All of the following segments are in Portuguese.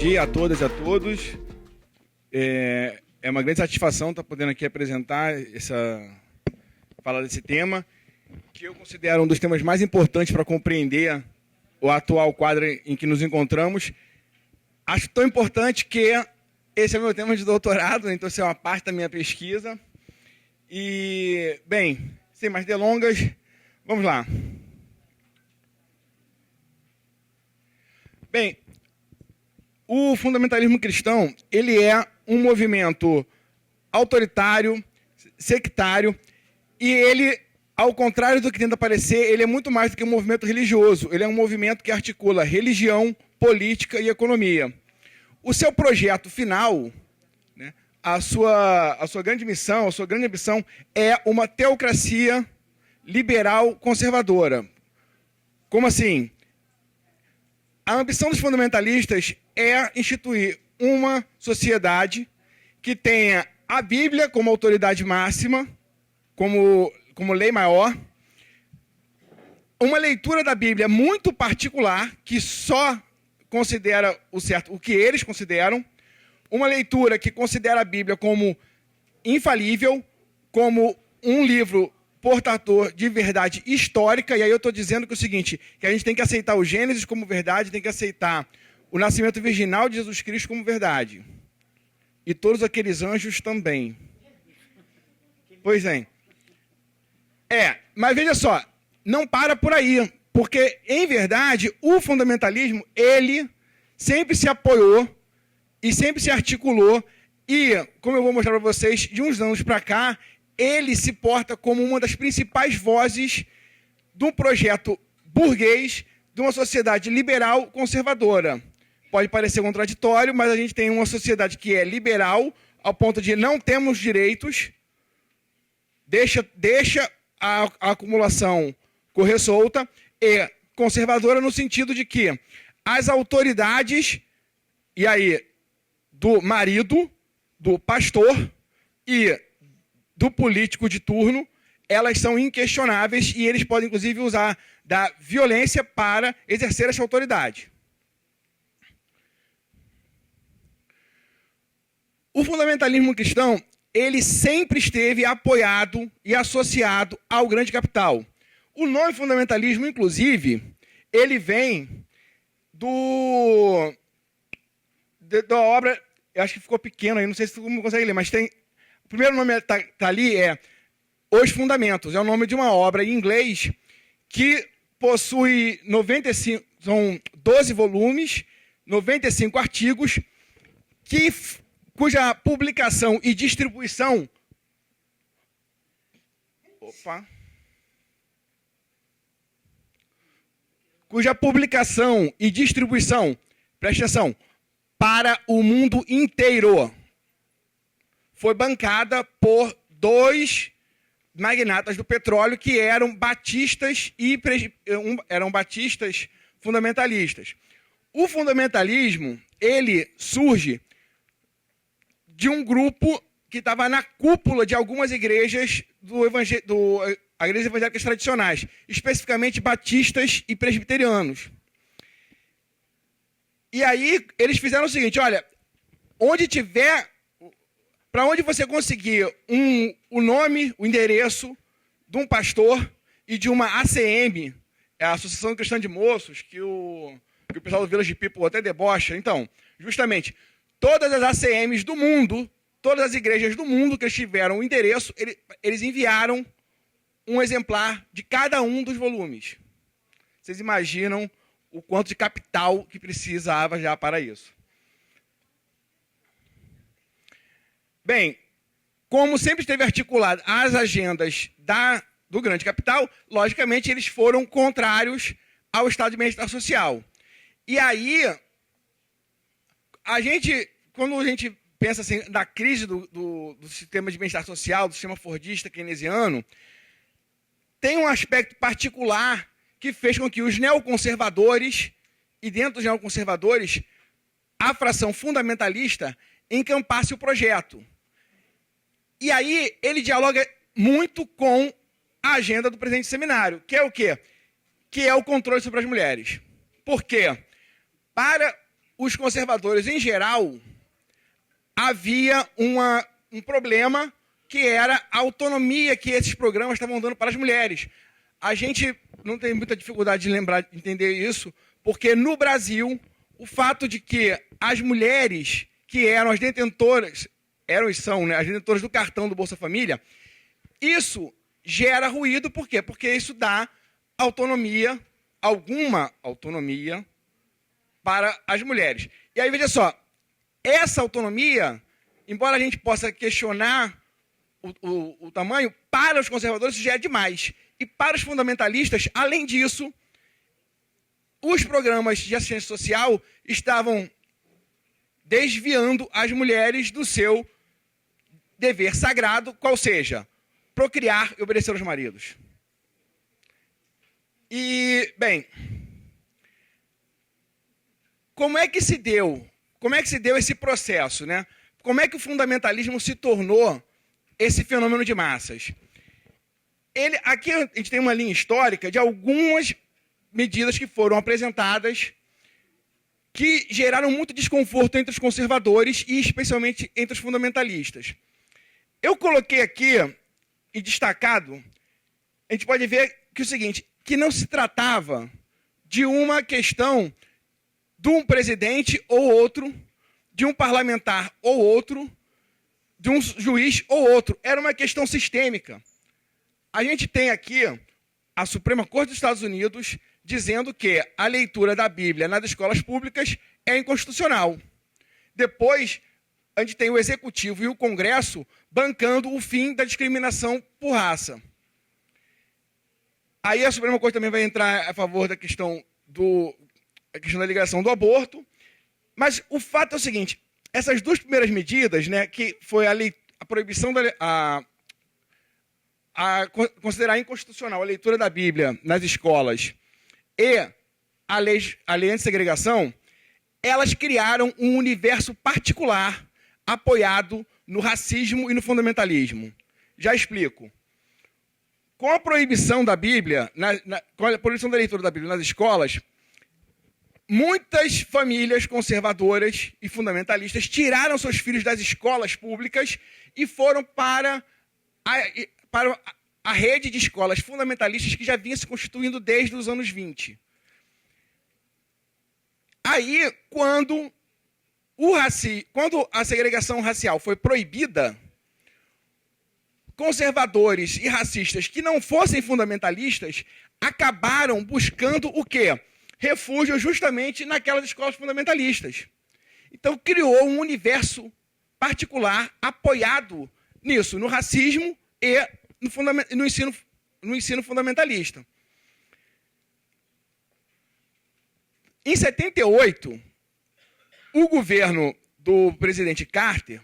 dia a todas e a todos. É uma grande satisfação estar podendo aqui apresentar falar desse tema, que eu considero um dos temas mais importantes para compreender o atual quadro em que nos encontramos. Acho tão importante que esse é o meu tema de doutorado, então isso é uma parte da minha pesquisa. E, bem, sem mais delongas, vamos lá. Bem, o fundamentalismo cristão, ele é um movimento autoritário, sectário, e ele, ao contrário do que tenta parecer, ele é muito mais do que um movimento religioso. Ele é um movimento que articula religião, política e economia. O seu projeto final, né, a sua grande missão, a sua grande ambição é uma teocracia liberal conservadora. Como assim? A ambição dos fundamentalistas é instituir uma sociedade que tenha a Bíblia como autoridade máxima, como lei maior, uma leitura da Bíblia muito particular, que só considera o certo, o que eles consideram, uma leitura que considera a Bíblia como infalível, como um livro portador de verdade histórica, e aí eu estou dizendo que é o seguinte, que a gente tem que aceitar o Gênesis como verdade, tem que aceitar o nascimento virginal de Jesus Cristo como verdade. E todos aqueles anjos também. Pois é. Mas veja só, não para por aí, porque, em verdade, o fundamentalismo, ele sempre se apoiou e sempre se articulou, e, como eu vou mostrar para vocês, de uns anos para cá, ele se porta como uma das principais vozes do projeto burguês de uma sociedade liberal conservadora. Pode parecer contraditório, mas a gente tem uma sociedade que é liberal, ao ponto de não temos direitos, deixa a acumulação correr solta, e conservadora no sentido de que as autoridades, e aí, do marido, do pastor e do político de turno, elas são inquestionáveis e eles podem, inclusive, usar da violência para exercer essa autoridade. O fundamentalismo cristão, ele sempre esteve apoiado e associado ao grande capital. O nome fundamentalismo, inclusive, ele vem da obra, eu acho que ficou pequeno aí, não sei se todo mundo consegue ler, mas tem... O primeiro nome que está ali é Os Fundamentos. É o nome de uma obra em inglês que possui 95, são 12 volumes, 95 artigos, cuja publicação e distribuição... Cuja publicação e distribuição, presta atenção, para o mundo inteiro, foi bancada por dois magnatas do petróleo que eram batistas fundamentalistas. O fundamentalismo, ele surge de um grupo que estava na cúpula de algumas igrejas igrejas evangélicas tradicionais, especificamente batistas e presbiterianos. E aí eles fizeram o seguinte, olha, para onde você conseguir o nome, o endereço de um pastor e de uma ACM, a Associação Cristã de Moços, que o pessoal do Village People até debocha. Então, justamente, todas as ACMs do mundo, todas as igrejas do mundo que eles tiveram o endereço, eles enviaram um exemplar de cada um dos volumes. Vocês imaginam o quanto de capital que precisava já para isso. Bem, como sempre esteve articulado as agendas do grande capital, logicamente eles foram contrários ao estado de bem-estar social. E aí, quando a gente pensa assim, na crise do sistema de bem-estar social, do sistema fordista keynesiano, tem um aspecto particular que fez com que os neoconservadores, e dentro dos neoconservadores, a fração fundamentalista encampasse o projeto. E aí ele dialoga muito com a agenda do presidente do seminário, que é o quê? Que é o controle sobre as mulheres. Por quê? Para os conservadores, em geral, havia um problema que era a autonomia que esses programas estavam dando para as mulheres. A gente não tem muita dificuldade de lembrar, de entender isso, porque no Brasil, o fato de que as mulheres que eram as detentoras, eram e são, né, as detentoras do cartão do Bolsa Família, isso gera ruído, por quê? Porque isso dá autonomia, alguma autonomia, para as mulheres. E aí, veja só, essa autonomia, embora a gente possa questionar o tamanho, para os conservadores isso já é demais. E para os fundamentalistas, além disso, os programas de assistência social estavam desviando as mulheres do seu dever sagrado, qual seja, procriar e obedecer aos maridos. E, bem, como é que se deu esse processo, né? Como é que o fundamentalismo se tornou esse fenômeno de massas? Aqui a gente tem uma linha histórica de algumas medidas que foram apresentadas que geraram muito desconforto entre os conservadores e especialmente entre os fundamentalistas. Eu coloquei aqui, e destacado, a gente pode ver que é o seguinte, que não se tratava de uma questão de um presidente ou outro, de um parlamentar ou outro, de um juiz ou outro. Era uma questão sistêmica. A gente tem aqui a Suprema Corte dos Estados Unidos dizendo que a leitura da Bíblia nas escolas públicas é inconstitucional. Depois, a gente tem o Executivo e o Congresso bancando o fim da discriminação por raça. Aí a Suprema Corte também vai entrar a favor da questão da ligação do aborto. Mas o fato é o seguinte, essas duas primeiras medidas, né, que foi a proibição considerar inconstitucional a leitura da Bíblia nas escolas e a lei anti-segregação, elas criaram um universo particular apoiado no racismo e no fundamentalismo. Já explico. Com a proibição da Bíblia, com a proibição da leitura da Bíblia nas escolas, muitas famílias conservadoras e fundamentalistas tiraram seus filhos das escolas públicas e foram para a rede de escolas fundamentalistas que já vinha se constituindo desde os anos 20. Aí, quando a segregação racial foi proibida, conservadores e racistas que não fossem fundamentalistas acabaram buscando o quê? Refúgio justamente naquelas escolas fundamentalistas. Então, criou um universo particular apoiado nisso, no racismo e no ensino fundamentalista. Em 78, o governo do presidente Carter,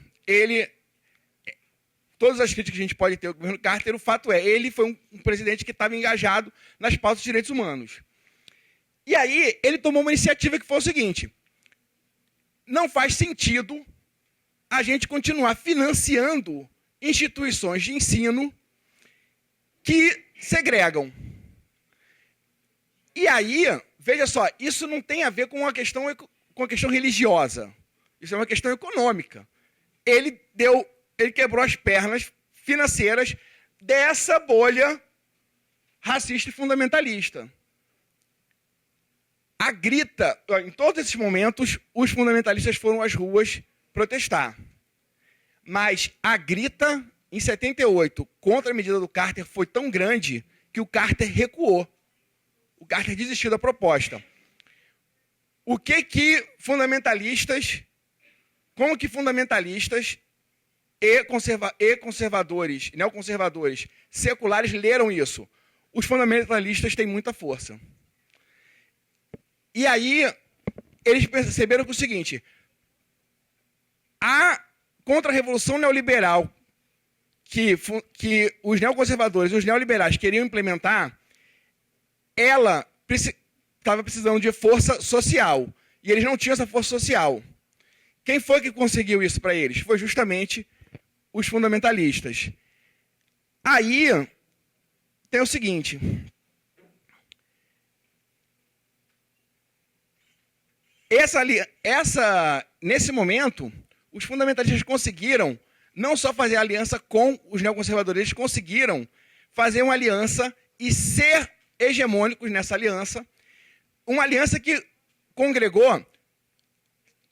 todas as críticas que a gente pode ter ao governo Carter, o fato é, ele foi um presidente que estava engajado nas pautas de direitos humanos. E aí, ele tomou uma iniciativa que foi o seguinte, não faz sentido a gente continuar financiando instituições de ensino que segregam. E aí, veja só, isso não tem a ver com a questão religiosa. Isso é uma questão econômica. Ele quebrou as pernas financeiras dessa bolha racista e fundamentalista. Em todos esses momentos, os fundamentalistas foram às ruas protestar. Mas a grita, em 78, contra a medida do Carter, foi tão grande que o Carter recuou. O Carter desistiu da proposta. Como que fundamentalistas e conservadores, neoconservadores, seculares leram isso? Os fundamentalistas têm muita força. E aí, eles perceberam que o seguinte, a contra-revolução neoliberal que os neoconservadores e os neoliberais queriam implementar, ela estava precisando de força social. E eles não tinham essa força social. Quem foi que conseguiu isso para eles? Foi justamente os fundamentalistas. Aí, tem o seguinte. Nesse momento, os fundamentalistas conseguiram não só fazer aliança com os neoconservadores, eles conseguiram fazer uma aliança e ser hegemônicos nessa aliança, uma aliança que congregou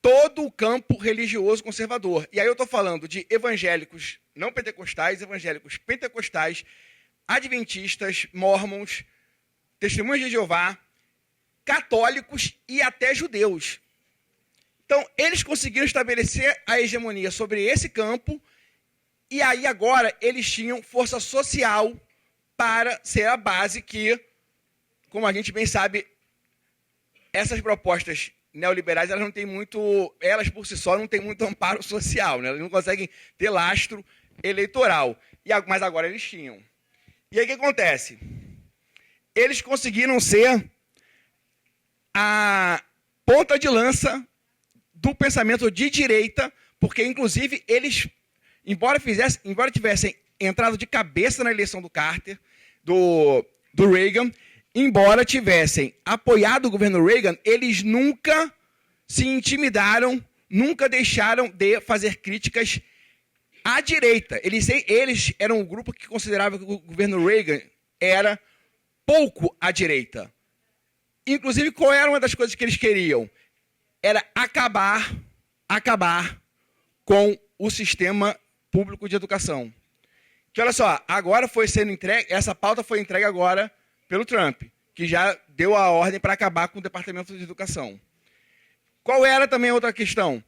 todo o campo religioso conservador. E aí eu estou falando de evangélicos não pentecostais, evangélicos pentecostais, adventistas, mórmons, testemunhas de Jeová, católicos e até judeus. Então, eles conseguiram estabelecer a hegemonia sobre esse campo, e aí agora eles tinham força social para ser a base que, como a gente bem sabe, essas propostas neoliberais, elas não têm muito, elas por si só não têm muito amparo social, né? Elas não conseguem ter lastro eleitoral. Mas agora eles tinham. E aí o que acontece? Eles conseguiram ser a ponta de lança do pensamento de direita, porque, inclusive, eles, embora tivessem entrado de cabeça na eleição do Carter, do Reagan, embora tivessem apoiado o governo Reagan, eles nunca se intimidaram, nunca deixaram de fazer críticas à direita. Eles eram um grupo que considerava que o governo Reagan era pouco à direita. Inclusive, qual era uma das coisas que eles queriam? Era acabar com o sistema público de educação. Que, olha só, agora foi sendo entregue, essa pauta foi entregue agora pelo Trump, que já deu a ordem para acabar com o Departamento de Educação. Qual era também a outra questão?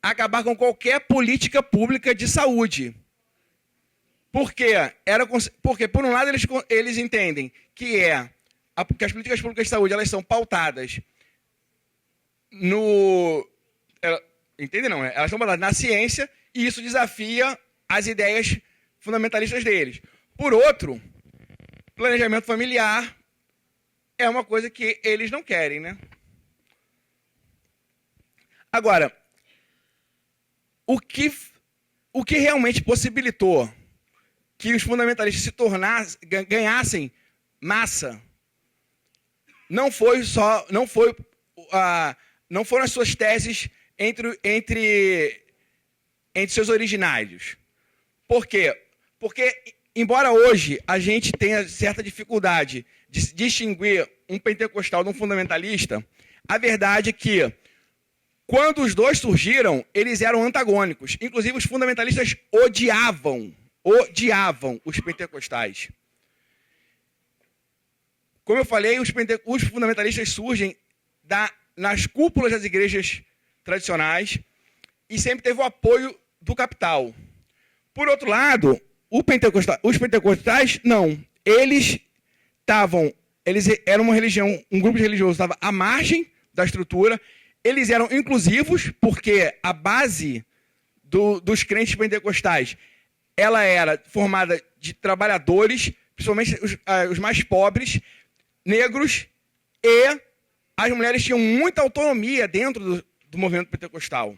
Acabar com qualquer política pública de saúde. Por quê? Porque, por um lado, eles entendem que as políticas públicas de saúde elas são pautadas elas são pautadas na ciência, e isso desafia as ideias fundamentalistas deles. Por outro, planejamento familiar é uma coisa que eles não querem, né? Agora, o que realmente possibilitou que os fundamentalistas ganhassem massa não foram as suas teses entre seus originários. Por quê? Porque, embora hoje a gente tenha certa dificuldade de distinguir um pentecostal de um fundamentalista, a verdade é que, quando os dois surgiram, eles eram antagônicos. Inclusive, os fundamentalistas odiavam os pentecostais. Como eu falei, os fundamentalistas surgem nas cúpulas das igrejas tradicionais e sempre teve o apoio do capital. Por outro lado, os pentecostais, não. Eles eram uma religião, um grupo de religiosos estava à margem da estrutura. Eles eram inclusivos, porque a base dos crentes pentecostais ela era formada de trabalhadores, principalmente os mais pobres, negros, e as mulheres tinham muita autonomia dentro do movimento pentecostal.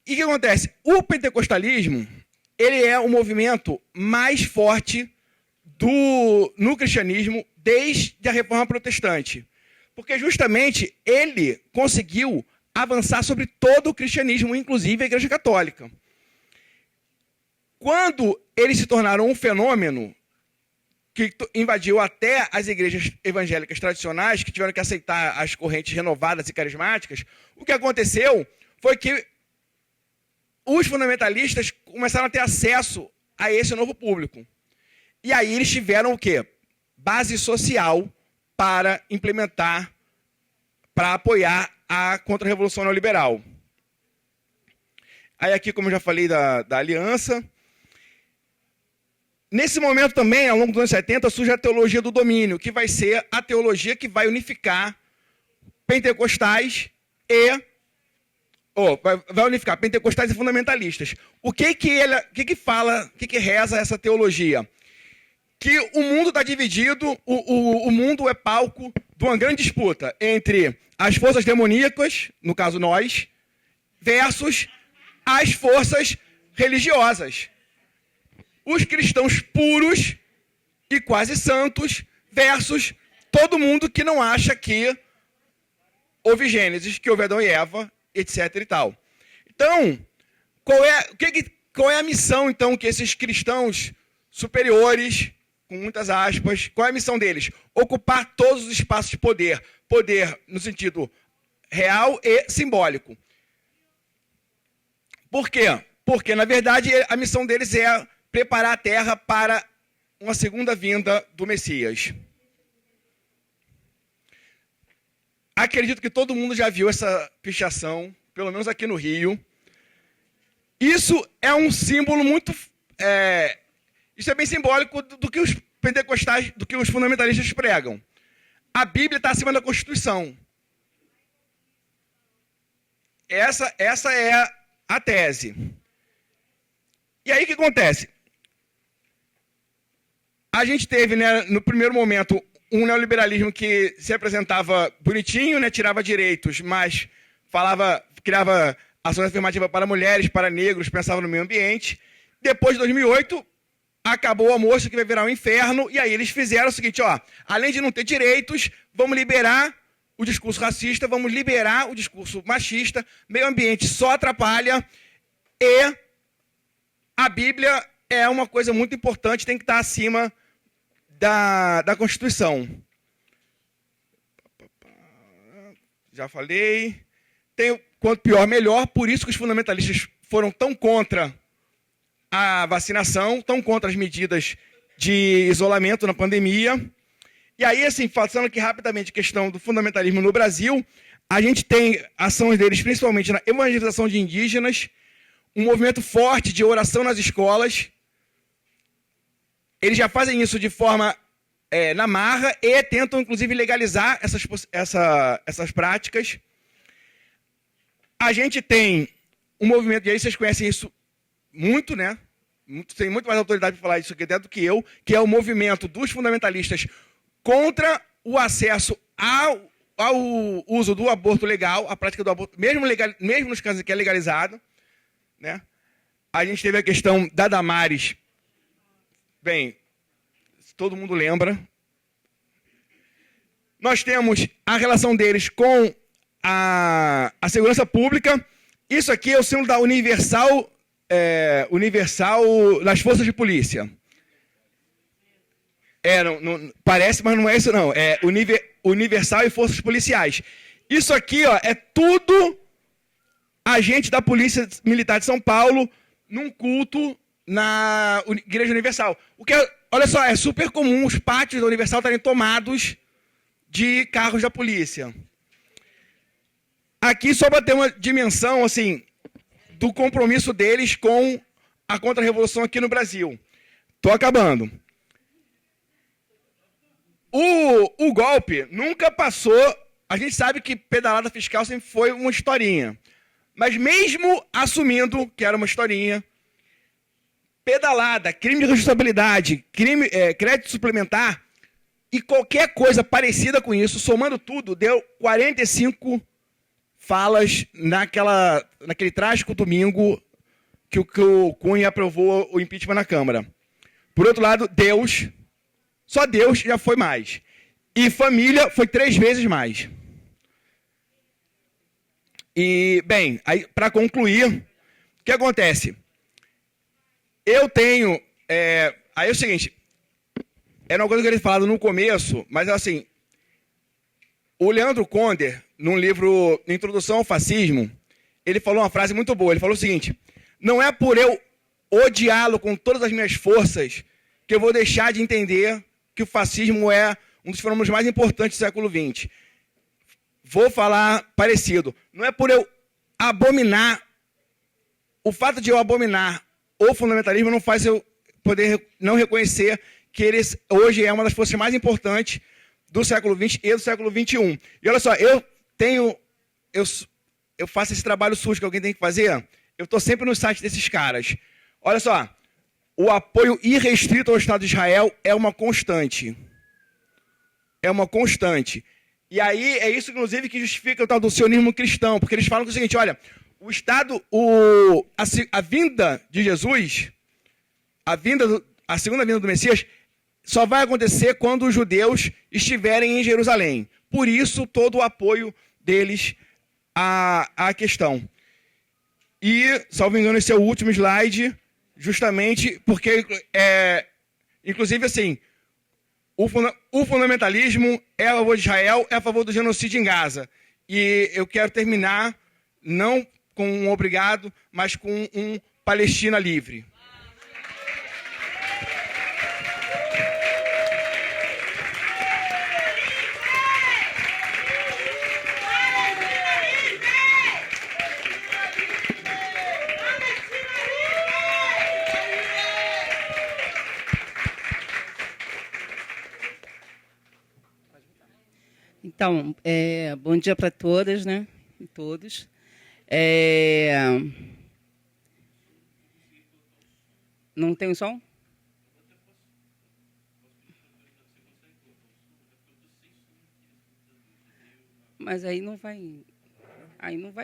E o que acontece? O pentecostalismo ele é o movimento mais forte no cristianismo desde a Reforma Protestante. Porque justamente ele conseguiu avançar sobre todo o cristianismo, inclusive a Igreja Católica. Quando eles se tornaram um fenômeno que invadiu até as igrejas evangélicas tradicionais, que tiveram que aceitar as correntes renovadas e carismáticas, o que aconteceu foi que os fundamentalistas começaram a ter acesso a esse novo público. E aí eles tiveram o quê? Base social para implementar, para apoiar a contra-revolução neoliberal. Aí aqui, como eu já falei, da aliança. Nesse momento também, ao longo dos anos 70, surge a teologia do domínio, que vai ser a teologia que vai unificar pentecostais vai unificar pentecostais e fundamentalistas. O que reza essa teologia? Que o mundo está dividido, o mundo é palco de uma grande disputa entre as forças demoníacas, no caso nós, versus as forças religiosas. Os cristãos puros e quase santos versus todo mundo que não acha que houve Gênesis, que houve Adão e Eva, etc. e tal. Então, qual é a missão, então, que esses cristãos superiores, com muitas aspas, qual é a missão deles? Ocupar todos os espaços de poder. Poder no sentido real e simbólico. Por quê? Porque, na verdade, a missão deles é preparar a terra para uma segunda vinda do Messias. Acredito que todo mundo já viu essa pichação, pelo menos aqui no Rio. Isso é um símbolo muito... isso é bem simbólico do que os pentecostais, do que os fundamentalistas pregam. A Bíblia está acima da Constituição. Essa é a tese. E aí o que acontece? A gente teve, né, no primeiro momento, um neoliberalismo que se apresentava bonitinho, né, tirava direitos, mas criava ações afirmativas para mulheres, para negros, pensava no meio ambiente. Depois de 2008, acabou o almoço que vai virar um inferno, e aí eles fizeram o seguinte, ó, além de não ter direitos, vamos liberar o discurso racista, vamos liberar o discurso machista, meio ambiente só atrapalha, e a Bíblia é uma coisa muito importante, tem que estar acima da Constituição. Já falei. Quanto pior, melhor. Por isso que os fundamentalistas foram tão contra a vacinação, tão contra as medidas de isolamento na pandemia. E aí, assim, passando aqui rapidamente a questão do fundamentalismo no Brasil, a gente tem ações deles, principalmente na evangelização de indígenas, um movimento forte de oração nas escolas. Eles já fazem isso de forma na marra e tentam, inclusive, legalizar essas práticas. A gente tem um movimento, e aí vocês conhecem isso muito, né? Tem muito mais autoridade para falar isso aqui dentro do que eu, que é o movimento dos fundamentalistas contra o acesso ao uso do aborto legal, a prática do aborto, mesmo nos casos em que é legalizado, né? A gente teve a questão da Damares. Bem, todo mundo lembra. Nós temos a relação deles com a segurança pública. Isso aqui é o símbolo da Universal nas forças de polícia. Não, parece, mas não é isso não. É Universal e forças policiais. Isso aqui, ó, é tudo agente da Polícia Militar de São Paulo num culto na Igreja Universal. O que olha só, é super comum os pátios da Universal estarem tomados de carros da polícia. Aqui só para ter uma dimensão assim do compromisso deles com a contra-revolução aqui no Brasil. Estou acabando. O golpe nunca passou. A gente sabe que pedalada fiscal sempre foi uma historinha. Mas mesmo assumindo que era uma historinha, pedalada, crime de responsabilidade, crédito suplementar e qualquer coisa parecida com isso, somando tudo, deu 45 falas naquele trágico domingo que o Cunha aprovou o impeachment na Câmara. Por outro lado, só Deus já foi mais. E família foi 3 vezes mais. E, bem, aí para concluir, o que acontece? Eu tenho... aí é o seguinte, era uma coisa que eu queria falar no começo, mas assim, o Leandro Conder, num livro Introdução ao Fascismo, ele falou uma frase muito boa. Ele falou o seguinte: não é por eu odiá-lo com todas as minhas forças que eu vou deixar de entender que o fascismo é um dos fenômenos mais importantes do século XX. Vou falar parecido. Não é por eu abominar, o fato de eu abominar o fundamentalismo não faz eu poder não reconhecer que ele hoje é uma das forças mais importantes do século XX e do século XXI. E olha só, eu faço esse trabalho sujo que alguém tem que fazer, eu estou sempre no site desses caras. Olha só, o apoio irrestrito ao Estado de Israel é uma constante. É uma constante. E aí é isso, inclusive, que justifica o tal do sionismo cristão, porque eles falam que é o seguinte, olha, o Estado, a vinda de Jesus, a segunda vinda do Messias, só vai acontecer quando os judeus estiverem em Jerusalém. Por isso, todo o apoio deles à questão. E, salvo engano, esse é o último slide, justamente porque, inclusive, assim, o fundamentalismo é a favor de Israel, é a favor do genocídio em Gaza. E eu quero terminar, não com um obrigado, mas com um Palestina livre. Então, bom dia para todas, né? E todos. Não tem som? Mas aí não vai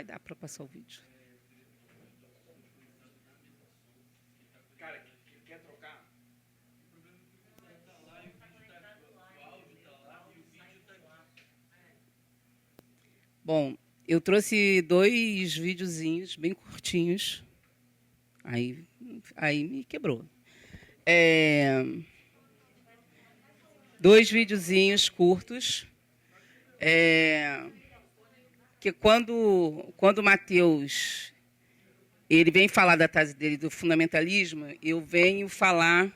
dar para passar o vídeo. Cara, quer trocar? Bom, eu trouxe 2 videozinhos bem curtinhos. Aí me quebrou. 2 videozinhos curtos. Que quando o Mateus ele vem falar da tese dele do fundamentalismo, eu venho falar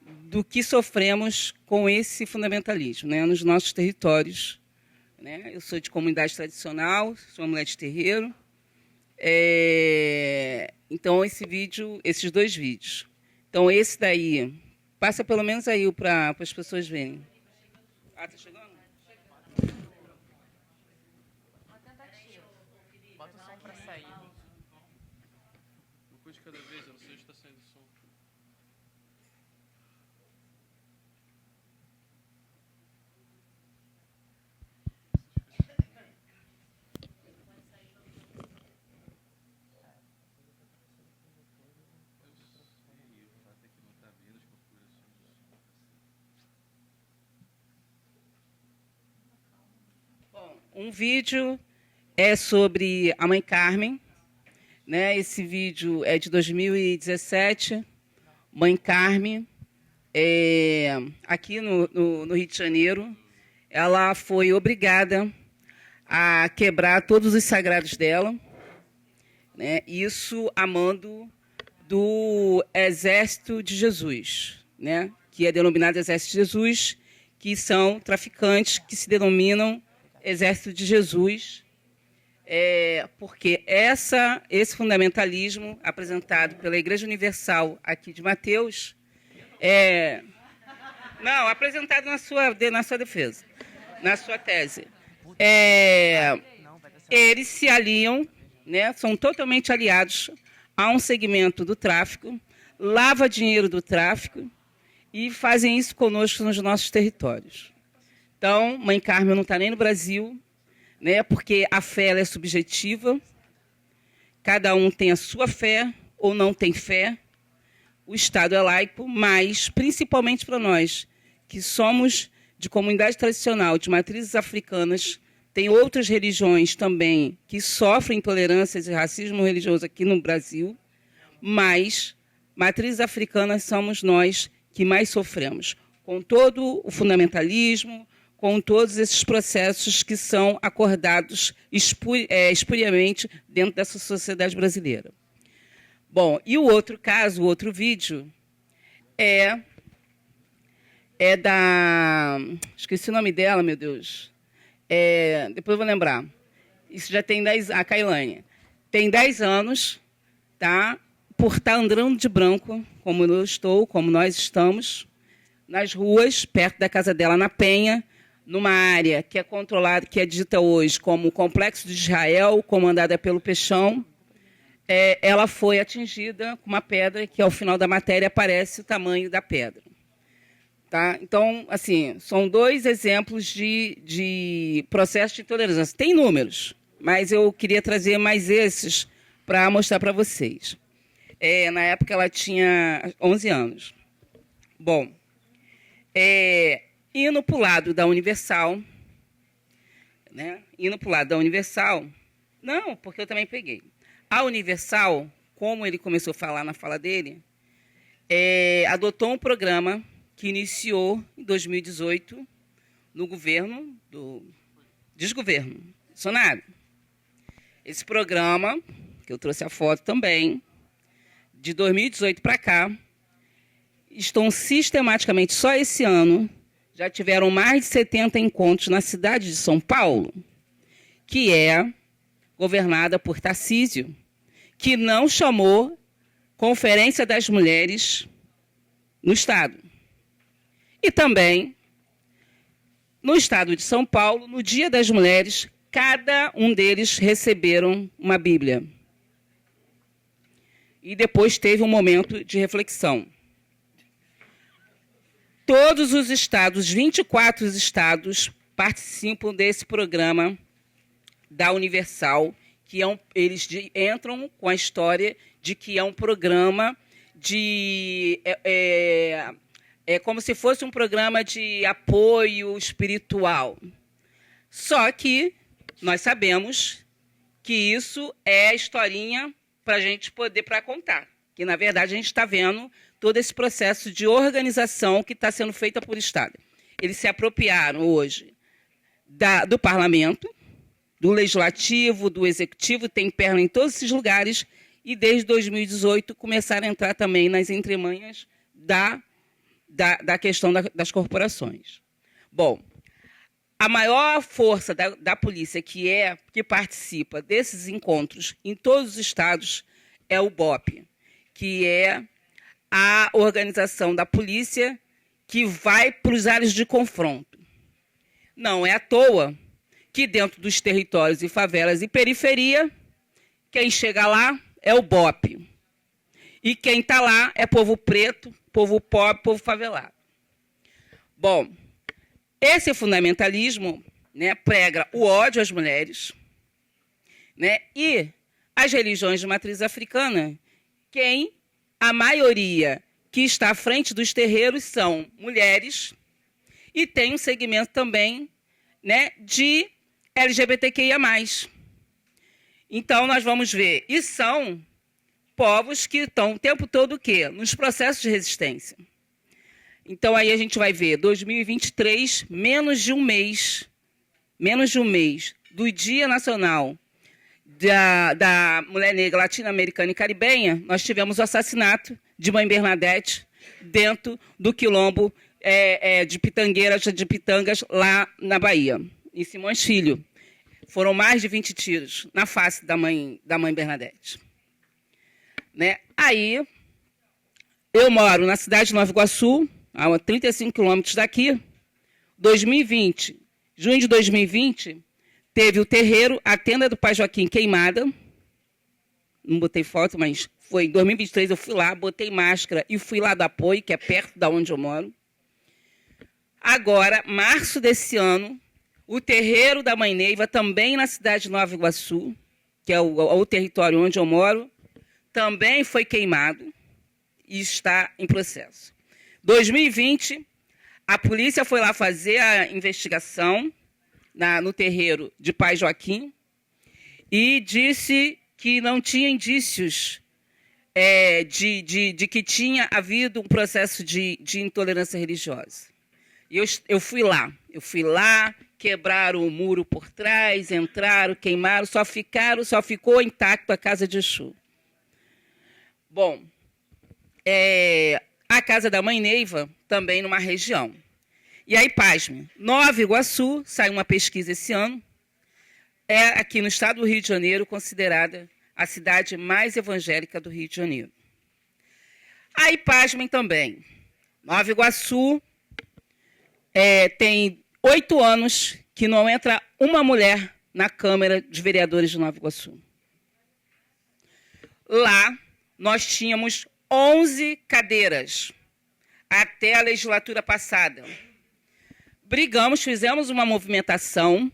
do que sofremos com esse fundamentalismo, né, nos nossos territórios. Né? Eu sou de comunidade tradicional, sou uma mulher de terreiro. Então, esses 2 vídeos. Então, esse daí, passa pelo menos aí para as pessoas verem. Ah, tá chegando? Uma tentativa. Bota o som para sair. Uma coisa de cada vez, eu não sei onde está saindo o som. Bom, um vídeo é sobre a mãe Carmen. Né? Esse vídeo é de 2017. Mãe Carmen, aqui no Rio de Janeiro, ela foi obrigada a quebrar todos os sagrados dela, né? Isso a mando do Exército de Jesus, né? Que é denominado Exército de Jesus, que são traficantes que se denominam Exército de Jesus, porque esse fundamentalismo apresentado pela Igreja Universal aqui de Mateus, não, apresentado na sua defesa, na sua tese, eles se aliam, né, são totalmente aliados a um segmento do tráfico, lava dinheiro do tráfico e fazem isso conosco nos nossos territórios. Então, Mãe Carmen não está nem no Brasil, né, porque a fé ela é subjetiva, cada um tem a sua fé ou não tem fé, o Estado é laico, mas, principalmente para nós, que somos de comunidade tradicional, de matrizes africanas, tem outras religiões também que sofrem intolerâncias e racismo religioso aqui no Brasil, mas matrizes africanas somos nós que mais sofremos, com todo o fundamentalismo, com todos esses processos que são acordados espuriamente dentro dessa sociedade brasileira. Bom, e o outro caso, o outro vídeo, é da... Esqueci o nome dela, meu Deus. Depois eu vou lembrar. Isso já tem 10... A Cailane. Tem 10 anos, tá? Por estar andando de branco, como eu estou, como nós estamos, nas ruas, perto da casa dela, na Penha, numa área que é controlada, que é dita hoje como o Complexo de Israel, comandada pelo Peixão. Ela foi atingida com uma pedra que, ao final da matéria, aparece o tamanho da pedra. Tá? Então, assim, são 2 exemplos de processo de intolerância. Tem números, mas eu queria trazer mais esses para mostrar para vocês. Na época, ela tinha 11 anos. Bom, indo para o lado da Universal, né, indo para o lado da Universal, não, porque eu também peguei. A Universal, como ele começou a falar na fala dele, adotou um programa que iniciou em 2018 no governo do desgoverno Bolsonaro. Esse programa, que eu trouxe a foto também, de 2018 para cá, estão sistematicamente, só esse ano, já tiveram mais de 70 encontros na cidade de São Paulo, que é governada por Tarcísio, que não chamou Conferência das Mulheres no Estado. E também, no Estado de São Paulo, no Dia das Mulheres, cada um deles receberam uma Bíblia. E depois teve um momento de reflexão. Todos os estados, 24 estados, participam desse programa da Universal, que eles entram com a história de que é um programa de... É como se fosse um programa de apoio espiritual. Só que nós sabemos que isso é historinha para a gente poder contar. Que, na verdade, a gente está vendo todo esse processo de organização que está sendo feita por Estado. Eles se apropriaram hoje do Parlamento, do Legislativo, do Executivo, tem perna em todos esses lugares, e desde 2018 começaram a entrar também nas entremanhas da questão das corporações. Bom, a maior força da polícia que participa desses encontros em todos os estados é o BOP, que é a organização da polícia que vai para os áreas de confronto. Não é à toa que dentro dos territórios e favelas e periferia, quem chega lá é o BOP. E quem está lá é povo preto, povo pobre, povo favelado. Bom, esse fundamentalismo, né, prega o ódio às mulheres, né, e as religiões de matriz africana, a maioria que está à frente dos terreiros são mulheres e tem um segmento também, né, de LGBTQIA+. Então, nós vamos ver, e são povos que estão o tempo todo o quê? Nos processos de resistência. Então, aí a gente vai ver, 2023, menos de um mês do Dia Nacional da Mulher Negra Latino-Americana e Caribenha, nós tivemos o assassinato de Mãe Bernadette dentro do quilombo de Pitangueiras, de Pitangas, lá na Bahia, em Simões Filho. Foram mais de 20 tiros na face da mãe Bernadette. Né? Aí, eu moro na cidade de Nova Iguaçu, a 35 quilômetros daqui. 2020, junho de 2020, teve o terreiro, a tenda do Pai Joaquim queimada. Não botei foto, mas foi em 2023, eu fui lá, botei máscara e fui lá do apoio, que é perto da onde eu moro. Agora, março desse ano, o terreiro da Mãe Neiva, também na cidade de Nova Iguaçu, que é o território onde eu moro, também foi queimado e está em processo. 2020, a polícia foi lá fazer a investigação no terreiro de Pai Joaquim e disse que não tinha indícios de que tinha havido um processo de intolerância religiosa. E eu fui lá, quebraram o muro por trás, entraram, queimaram, só ficou intacto a casa de Exu. Bom, a casa da Mãe Neiva, também numa região. E aí, pasme, Nova Iguaçu, saiu uma pesquisa esse ano, é aqui no estado do Rio de Janeiro considerada a cidade mais evangélica do Rio de Janeiro. Aí, pasmem também, Nova Iguaçu tem 8 anos que não entra uma mulher na Câmara de Vereadores de Nova Iguaçu. Lá, nós tínhamos 11 cadeiras até a legislatura passada. Brigamos, fizemos uma movimentação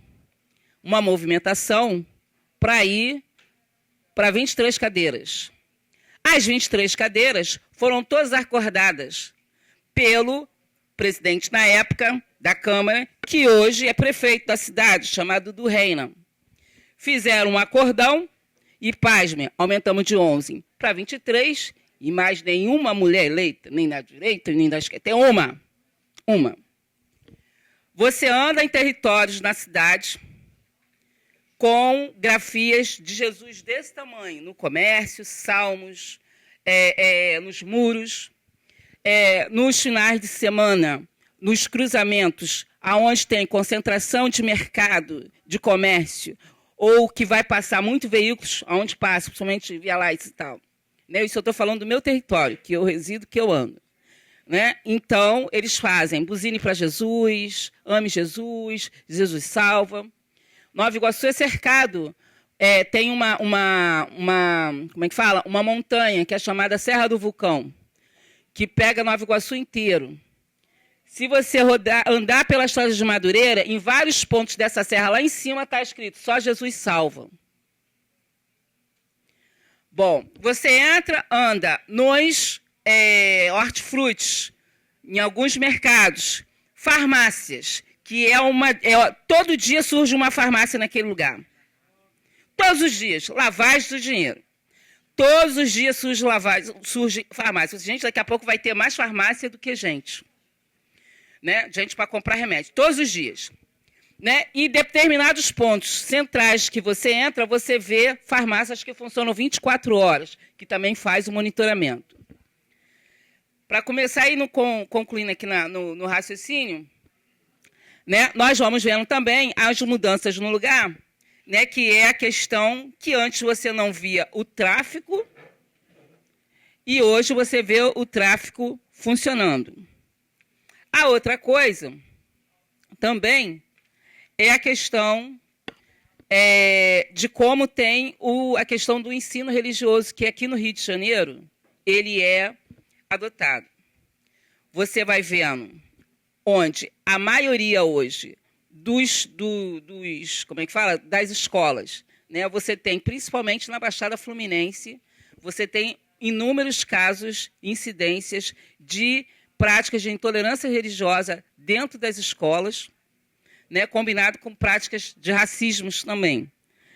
para ir para 23 cadeiras. As 23 cadeiras foram todas acordadas pelo presidente na época da Câmara, que hoje é prefeito da cidade, chamado do Reina. Fizeram um acordão e, pasme, aumentamos de 11 para 23, e mais nenhuma mulher eleita, nem da direita, nem da esquerda. Tem uma. Uma. Você anda em territórios na cidade com grafias de Jesus desse tamanho, no comércio, salmos, nos muros, nos finais de semana, nos cruzamentos, aonde tem concentração de mercado, de comércio, ou que vai passar muitos veículos, aonde passa, principalmente Via Láctea e tal. Né? Isso eu estou falando do meu território, que eu resido, que eu ando. Né? Então, eles fazem buzine para Jesus, ame Jesus, Jesus salva. Nova Iguaçu é cercado, tem como é que fala? Uma montanha que é chamada Serra do Vulcão, que pega Nova Iguaçu inteiro. Se você andar pela estrada de Madureira, em vários pontos dessa serra lá em cima está escrito, só Jesus salva. Bom, você entra, anda nos hortifrutis, em alguns mercados, farmácias, que todo dia surge uma farmácia naquele lugar. Todos os dias, lavagem do dinheiro. Todos os dias surge farmácia. Gente, daqui a pouco vai ter mais farmácia do que gente. Né? Gente para comprar remédio. Todos os dias. Né? E determinados pontos centrais que você entra, você vê farmácias que funcionam 24 horas, que também faz o monitoramento. Para começar aí, concluindo aqui no raciocínio, né, nós vamos vendo também as mudanças no lugar, né, que é a questão que antes você não via o tráfico e hoje você vê o tráfico funcionando. A outra coisa também é a questão de como tem a questão do ensino religioso, que aqui no Rio de Janeiro ele é adotado. Você vai vendo onde a maioria hoje como é que fala? Das escolas, né? Você tem, principalmente na Baixada Fluminense, você tem inúmeros casos, incidências de práticas de intolerância religiosa dentro das escolas, né? Combinado com práticas de racismos também,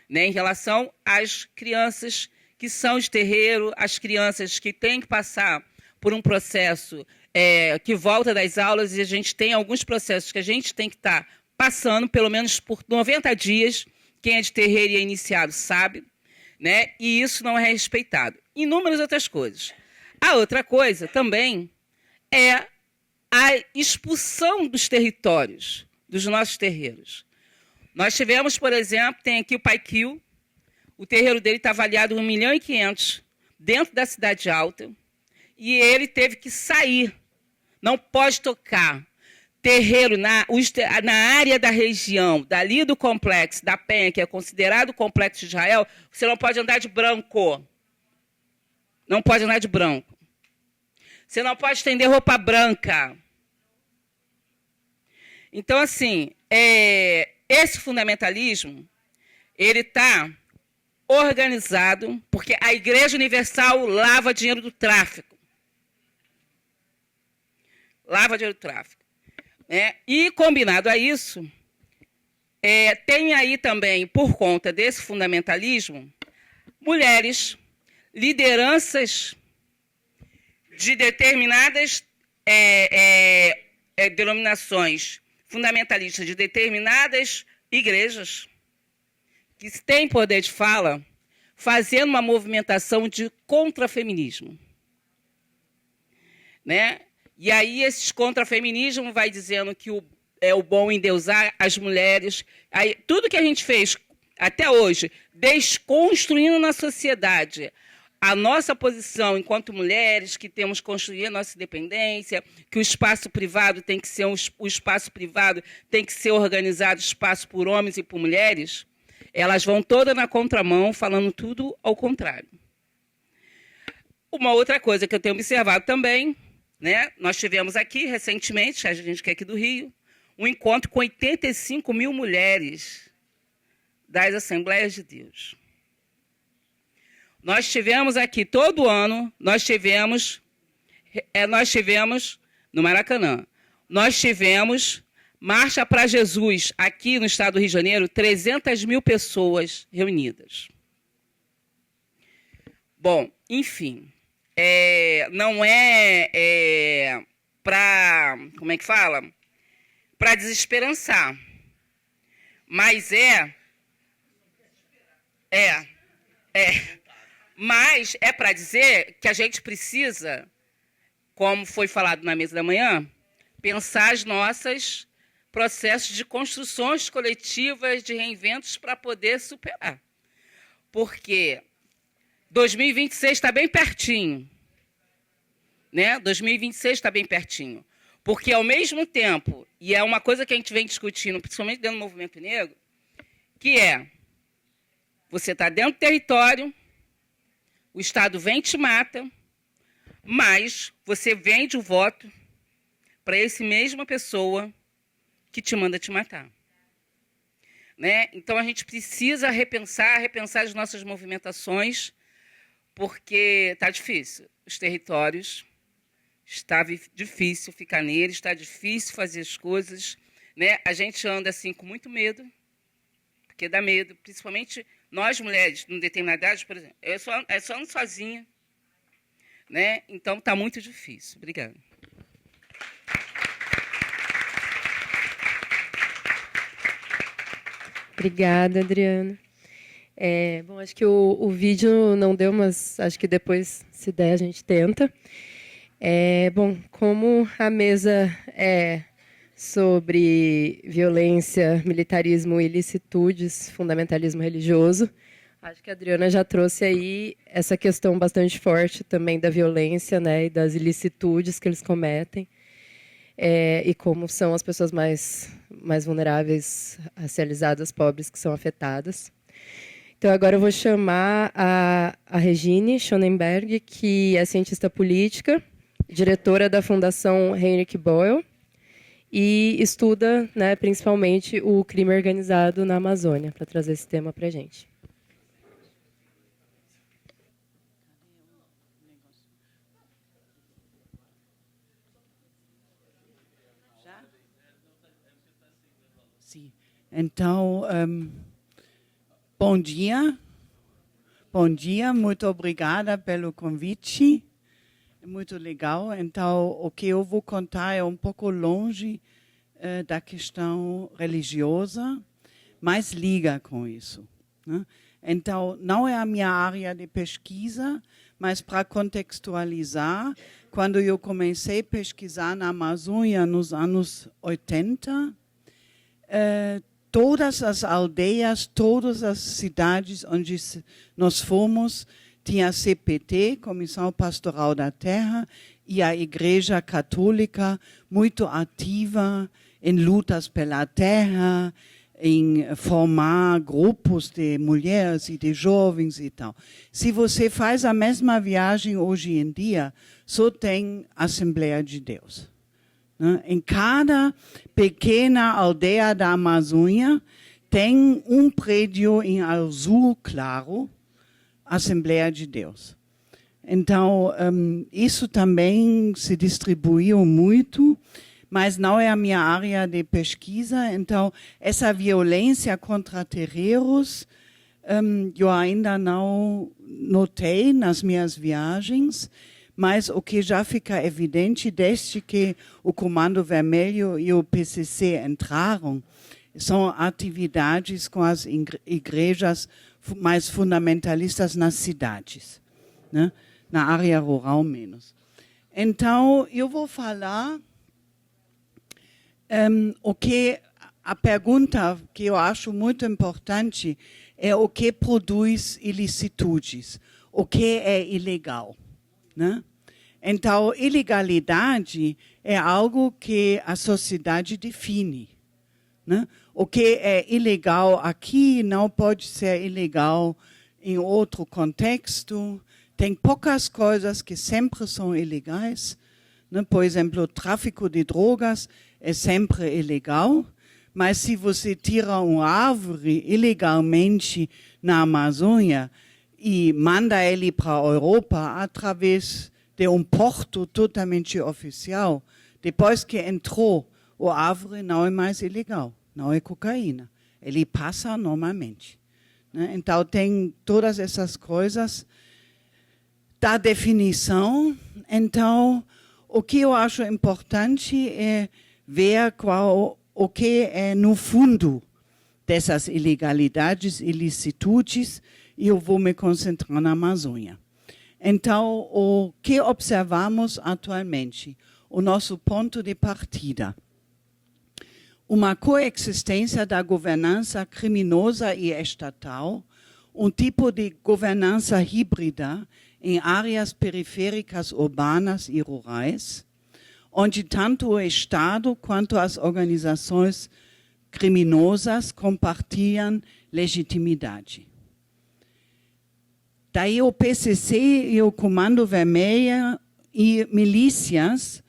né? Em relação às crianças que são de terreiro, as crianças que têm que passar por um processo que volta das aulas, e a gente tem alguns processos que a gente tem que estar passando, pelo menos por 90 dias, quem é de terreiro e é iniciado sabe, né? E isso não é respeitado. Inúmeras outras coisas. A outra coisa também é a expulsão dos territórios, dos nossos terreiros. Nós tivemos, por exemplo, tem aqui o Paiquil, o terreiro dele está avaliado em 1.500.000, dentro da Cidade Alta, e ele teve que sair. Não pode tocar terreiro na área da região, dali do complexo da Penha, que é considerado o complexo de Israel, você não pode andar de branco. Não pode andar de branco. Você não pode estender roupa branca. Então, assim, esse fundamentalismo, ele está organizado, porque a Igreja Universal lava dinheiro do tráfico. Lava dinheiro do tráfico. E, combinado a isso, tem aí também, por conta desse fundamentalismo, mulheres, lideranças de determinadas denominações fundamentalistas de determinadas igrejas que têm poder de fala, fazendo uma movimentação de contrafeminismo. Né? E aí esses contrafeminismos vai dizendo que é o bom endeusar as mulheres. Aí, tudo que a gente fez até hoje, desconstruindo na sociedade a nossa posição enquanto mulheres, que temos que construir a nossa independência, que o espaço privado tem que ser o espaço privado tem que ser organizado espaço por homens e por mulheres, elas vão todas na contramão, falando tudo ao contrário. Uma outra coisa que eu tenho observado também, né? Nós tivemos aqui, recentemente, a gente que é aqui do Rio, um encontro com 85.000 mulheres das Assembleias de Deus. Nós tivemos aqui, todo ano, nós tivemos no Maracanã, nós tivemos Marcha para Jesus, aqui no estado do Rio de Janeiro, 300 mil pessoas reunidas. Bom, enfim, não é para, como é que fala? Para desesperançar, mas mas é para dizer que a gente precisa, como foi falado na mesa da manhã, pensar as nossas processos de construções coletivas, de reinventos para poder superar. Porque 2026 está bem pertinho, né? 2026 está bem pertinho. Porque, ao mesmo tempo, e é uma coisa que a gente vem discutindo, principalmente dentro do movimento negro, que você está dentro do território, o Estado vem e te mata, mas você vende o voto para essa mesma pessoa que te manda te matar. Né? Então, a gente precisa repensar as nossas movimentações, porque está difícil. Os territórios, está difícil ficar neles, está difícil fazer as coisas. Né? A gente anda assim com muito medo, porque dá medo, principalmente nós mulheres, em determinada idade, por exemplo, eu só ando sozinha. Né? Então, está muito difícil. Obrigada. Obrigada, Adriana. Bom, acho que o vídeo não deu, mas acho que depois, se der, a gente tenta. Bom, como a mesa é sobre violência, militarismo, ilicitudes, fundamentalismo religioso, acho que a Adriana já trouxe aí essa questão bastante forte também da violência, né, e das ilicitudes que eles cometem. E como são as pessoas mais vulneráveis, racializadas, pobres, que são afetadas. Então, agora eu vou chamar a Regine Schonenberg, que é cientista política, diretora da Fundação Heinrich Böll, e estuda, né, principalmente o crime organizado na Amazônia, para trazer esse tema para a gente. Então, bom dia, muito obrigada pelo convite, é muito legal. Então, o que eu vou contar é um pouco longe da questão religiosa, mas liga com isso. Né? Então, não é a minha área de pesquisa, mas para contextualizar, quando eu comecei a pesquisar na Amazônia nos anos 80, todas as aldeias, todas as cidades onde nós fomos, tinha a CPT, Comissão Pastoral da Terra, e a Igreja Católica muito ativa em lutas pela terra, em formar grupos de mulheres e de jovens e tal. Se você faz a mesma viagem hoje em dia, só tem Assembleia de Deus. Em cada pequena aldeia da Amazônia tem um prédio em azul claro, Assembleia de Deus. Então, isso também se distribuiu muito, mas não é a minha área de pesquisa. Então, essa violência contra terreiros, eu ainda não notei nas minhas viagens, mas o que já fica evidente desde que o Comando Vermelho e o PCC entraram são atividades com as igrejas mais fundamentalistas nas cidades, né? Na área rural menos. Então, eu vou falar a pergunta que eu acho muito importante é o que produz ilicitudes, o que é ilegal. Né? Então, ilegalidade é algo que a sociedade define. Né? O que é ilegal aqui não pode ser ilegal em outro contexto. Tem poucas coisas que sempre são ilegais. Né? Por exemplo, o tráfico de drogas é sempre ilegal, mas se você tira uma árvore ilegalmente na Amazônia e manda ele para a Europa através de um porto totalmente oficial, Depois que entrou o árvore, não é mais ilegal, não é cocaína. Ele passa normalmente. Né? Então, tem todas essas coisas da definição. Então, o que eu acho importante é ver o que é no fundo dessas ilegalidades, ilicitudes, e eu vou me concentrar na Amazônia. Então, o que observamos atualmente? O nosso ponto de partida. Uma coexistência da governança criminosa e estatal, um tipo de governança híbrida em áreas periféricas urbanas e rurais, onde tanto o Estado quanto as organizações criminosas compartilham legitimidade. Daí o PCC e o Comando Vermelho e milícias,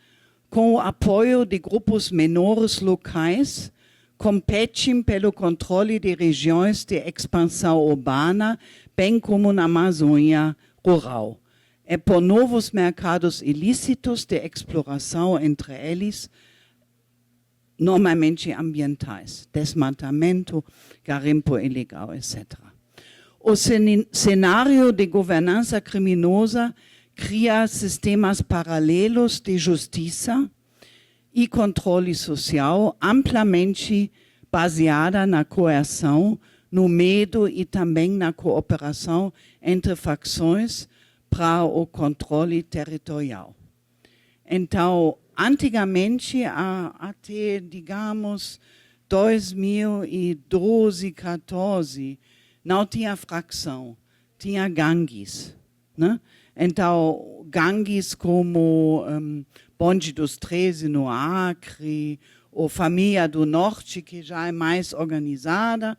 com o apoio de grupos menores locais, competem pelo controle de regiões de expansão urbana, bem como na Amazônia rural. É por novos mercados ilícitos de exploração, entre eles, normalmente ambientais, desmatamento, garimpo ilegal, etc. O cenário de governança criminosa cria sistemas paralelos de justiça e controle social amplamente baseada na coerção, no medo e também na cooperação entre facções para o controle territorial. Então, antigamente, até, digamos, 2012, 2014, não tinha facção, tinha gangues, né? Então, gangues como Bonde dos 13 no Acre, ou Família do Norte, que já é mais organizada,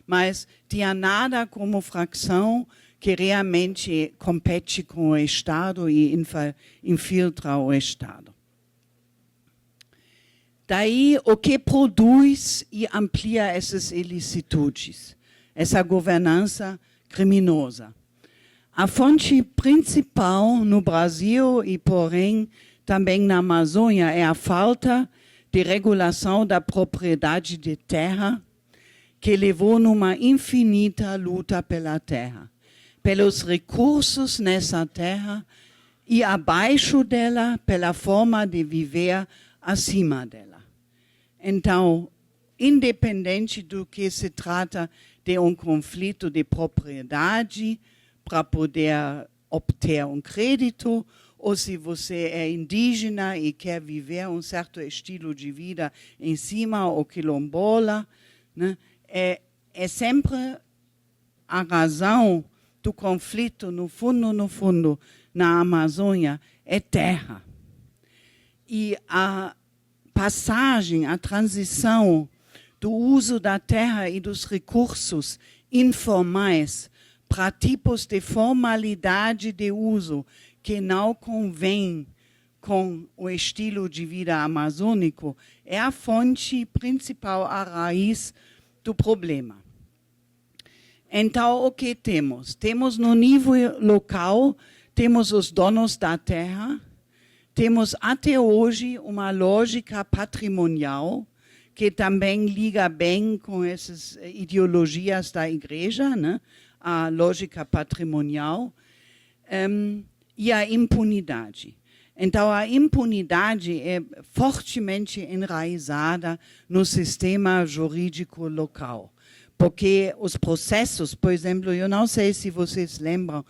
mas tinha nada como facção que realmente compete com o Estado e infiltra o Estado. Daí, o que produz e amplia essas ilicitudes, essa governança criminosa? A fonte principal no Brasil e, porém, também na Amazônia é a falta de regulação da propriedade de terra, que levou numa infinita luta pela terra, pelos recursos nessa terra e abaixo dela, pela forma de viver acima dela. Então, independente do que se trata de um conflito de propriedade, para poder obter um crédito, ou se você é indígena e quer viver um certo estilo de vida em cima, ou quilombola, né? É sempre a razão do conflito, no fundo, na Amazônia, é terra. E a passagem, a transição do uso da terra e dos recursos informais para tipos de formalidade de uso que não convém com o estilo de vida amazônico, é a fonte principal, a raiz do problema. Então, o que temos? Temos no nível local, temos os donos da terra, temos até hoje uma lógica patrimonial, que também liga bem com essas ideologias da igreja, né? A lógica patrimonial, e a impunidade. Então, a impunidade é fortemente enraizada no sistema jurídico local, porque os processos, por exemplo, eu não sei se vocês lembram,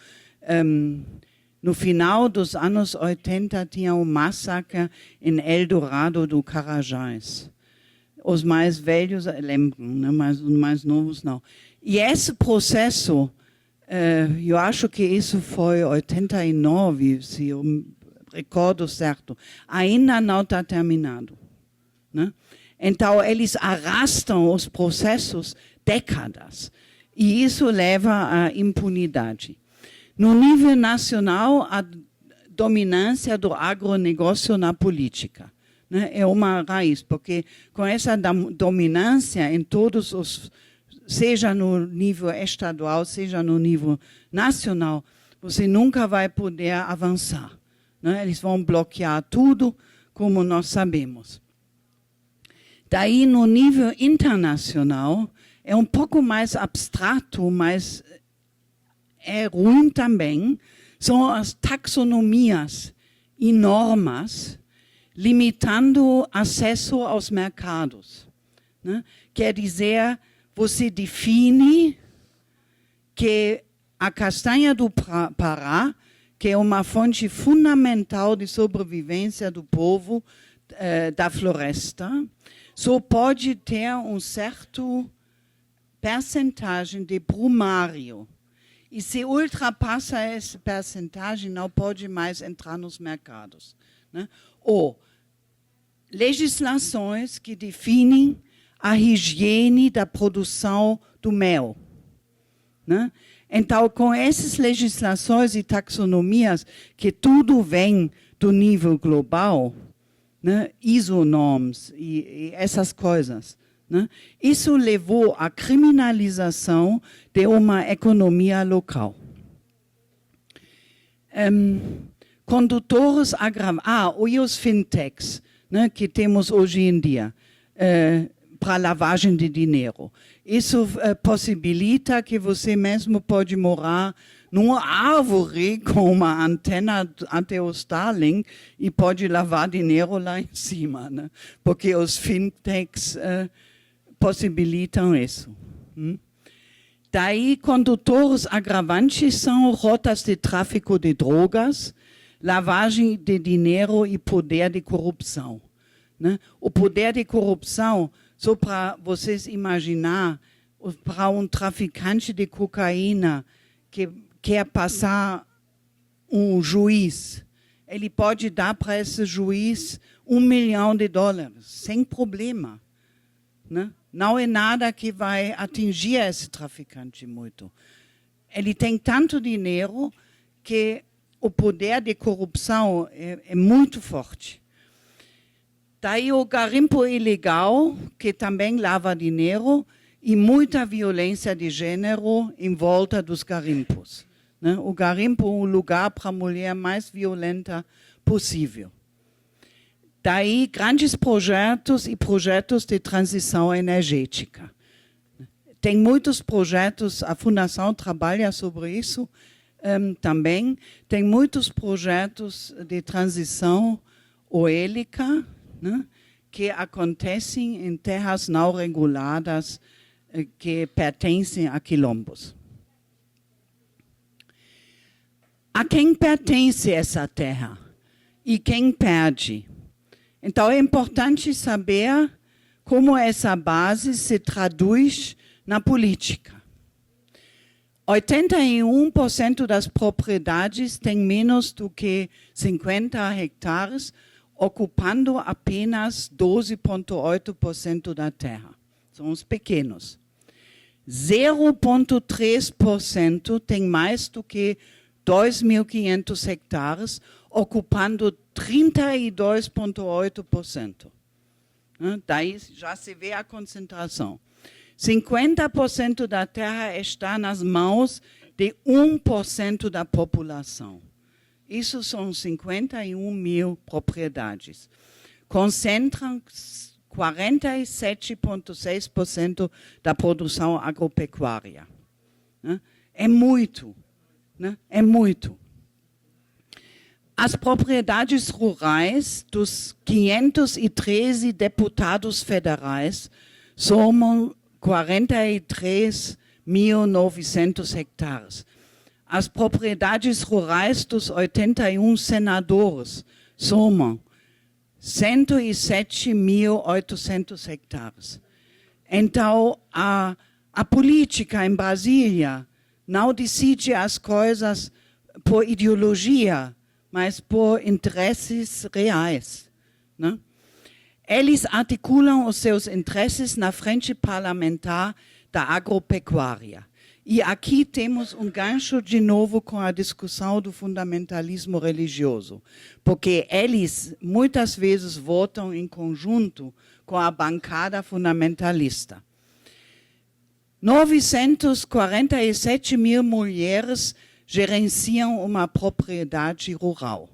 no final dos anos 80 tinha um massacre em Eldorado do Carajás. Os mais velhos lembram, né? Mas os mais novos não. E esse processo, eu acho que isso foi 89, se eu recordo certo, ainda não está terminado, né? Então, eles arrastam os processos décadas. E isso leva à impunidade. No nível nacional, a dominância do agronegócio na política, né? É uma raiz, porque com essa dominância em todos os, seja no nível estadual, seja no nível nacional, você nunca vai poder avançar, né? Eles vão bloquear tudo como nós sabemos. Daí, no nível internacional, é um pouco mais abstrato, mas é ruim também, são as taxonomias e normas limitando acesso aos mercados, né? Quer dizer, você define que a castanha do Pará, que é uma fonte fundamental de sobrevivência do povo da floresta, só pode ter um certo percentagem de brumário. E se ultrapassa essa percentagem, não pode mais entrar nos mercados, né? Ou legislações que definem a higiene da produção do mel, né? Então, com essas legislações e taxonomias, que tudo vem do nível global, né? ISO-norms e essas coisas, né? Isso levou à criminalização de uma economia local. Condutores agravados, e os fintechs, né, que temos hoje em dia, para lavagem de dinheiro. Isso possibilita que você mesmo pode morar numa árvore com uma antena até o Starlink e pode lavar dinheiro lá em cima, né? Porque os fintechs possibilitam isso. Daí, condutores agravantes são rotas de tráfico de drogas, lavagem de dinheiro e poder de corrupção, né? O poder de corrupção, só para vocês imaginar, para um traficante de cocaína que quer passar um juiz, ele pode dar para esse juiz $1 milhão, sem problema, né? Não é nada que vai atingir esse traficante muito. Ele tem tanto dinheiro que o poder de corrupção é muito forte. Daí o garimpo ilegal, que também lava dinheiro, e muita violência de gênero em volta dos garimpos, né? O garimpo é o lugar para a mulher mais violenta possível. Daí, grandes projetos e projetos de transição energética. Tem muitos projetos, a Fundação trabalha sobre isso também. Tem muitos projetos de transição eólica, né, que acontecem em terras não reguladas que pertencem a quilombos. A quem pertence essa terra e quem perde? Então, é importante saber como essa base se traduz na política. 81% das propriedades têm menos do que 50 hectares, ocupando apenas 12,8% da terra. São os pequenos. 0,3% tem mais do que 2.500 hectares, ocupando 32,8%. Daí já se vê a concentração. 50% da terra está nas mãos de 1% da população. Isso são 51 mil propriedades. Concentram 47,6% da produção agropecuária. É muito, né? É muito. As propriedades rurais dos 513 deputados federais somam 43.900 hectares. As propriedades rurais dos 81 senadores somam 107.800 hectares. Então, a política em Brasília não decide as coisas por ideologia, mas por interesses reais, né? Eles articulam os seus interesses na frente parlamentar da agropecuária. E aqui temos um gancho de novo com a discussão do fundamentalismo religioso, porque eles muitas vezes votam em conjunto com a bancada fundamentalista. 947 mil mulheres gerenciam uma propriedade rural.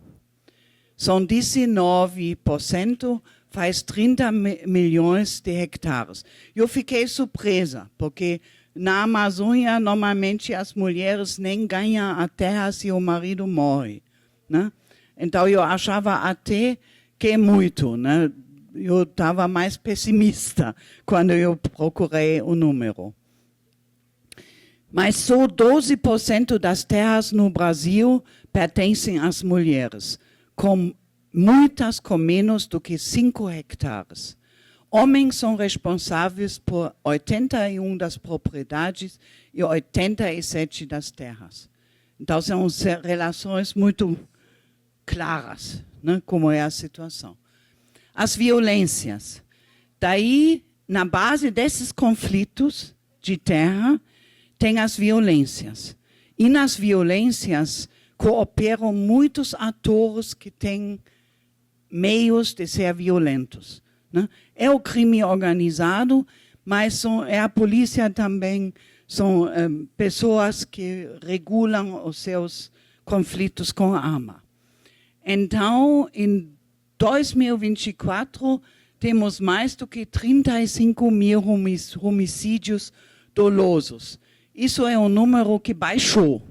São 19%, faz 30 milhões de hectares. Eu fiquei surpresa, porque na Amazônia, normalmente, as mulheres nem ganham a terra se o marido morre, né? Então, eu achava até que é muito, né? Eu estava mais pessimista quando eu procurei o número. Mas só 12% das terras no Brasil pertencem às mulheres, muitas com menos do que 5 hectares. Homens são responsáveis por 81 das propriedades e 87 das terras. Então, são relações muito claras, né, como é a situação. As violências. Daí, na base desses conflitos de terra, tem as violências. E nas violências cooperam muitos atores que têm meios de ser violentos, né? É o crime organizado, mas é a polícia também, são pessoas que regulam os seus conflitos com arma. Então, em 2024, temos mais do que 35 mil homicídios dolosos. Isso é um número que baixou.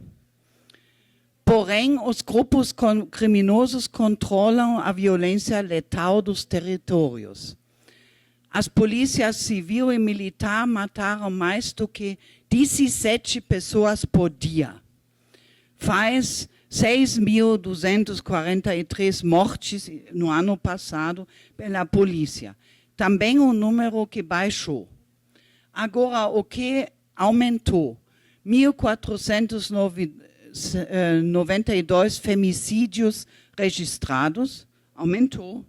Porém, os grupos criminosos controlam a violência letal dos territórios. As polícias civil e militar mataram mais do que 17 pessoas por dia. Faz 6.243 mortes no ano passado pela polícia. Também um número que baixou. Agora, o que aumentou? 1.492 femicídios registrados, aumentou.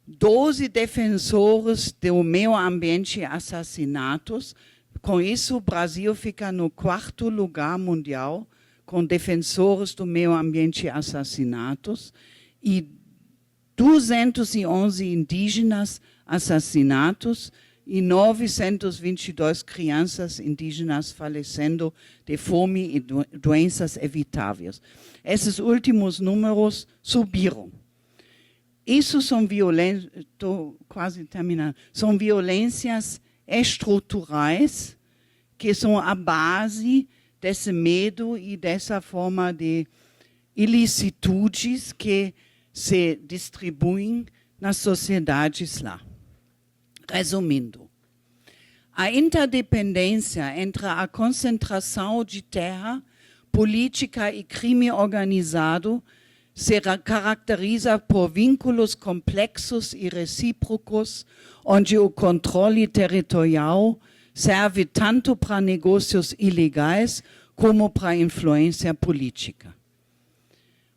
12 defensores do meio ambiente assassinatos. Com isso, o Brasil fica no 4º lugar mundial com defensores do meio ambiente assassinatos e 211 indígenas assassinatos e 922 crianças indígenas falecendo de fome e doenças evitáveis. Esses últimos números subiram. Isso são violências, estou quase terminando, são violências estruturais que são a base desse medo e dessa forma de ilicitudes que se distribuem nas sociedades lá. Resumindo, a interdependência entre a concentração de terra, política e crime organizado se caracteriza por vínculos complexos e recíprocos, onde o controle territorial serve tanto para negócios ilegais como para influência política.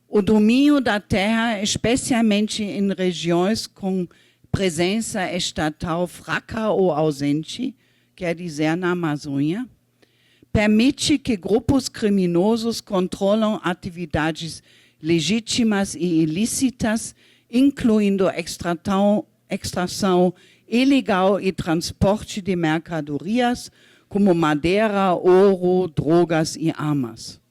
O domínio da terra, especialmente em regiões com presença estatal fraca ou ausente, quer dizer na Amazônia, permite que grupos criminosos controlam atividades legítimas e ilícitas, incluindo extração ilegal e transporte de mercadorias, como madeira, ouro, drogas e armas.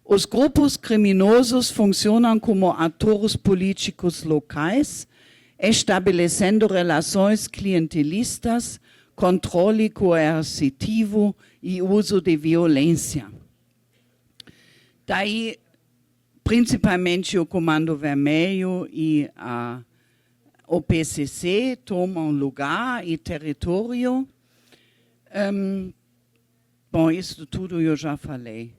Os grupos criminosos funcionam como atores políticos locais, estabelecendo relações clientelistas, controle coercitivo e uso de violência. Daí, principalmente o Comando Vermelho e o PCC tomam lugar e território. Bom, isso tudo eu já falei.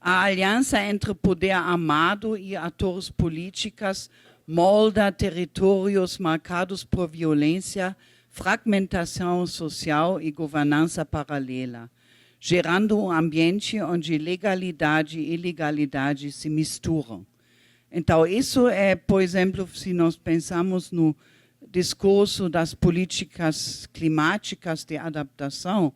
A aliança entre poder armado e atores políticos molda territórios marcados por violência, fragmentação social e governança paralela, gerando um ambiente onde legalidade e ilegalidade se misturam. Então, isso é, por exemplo, se nós pensamos no discurso das políticas climáticas de adaptação,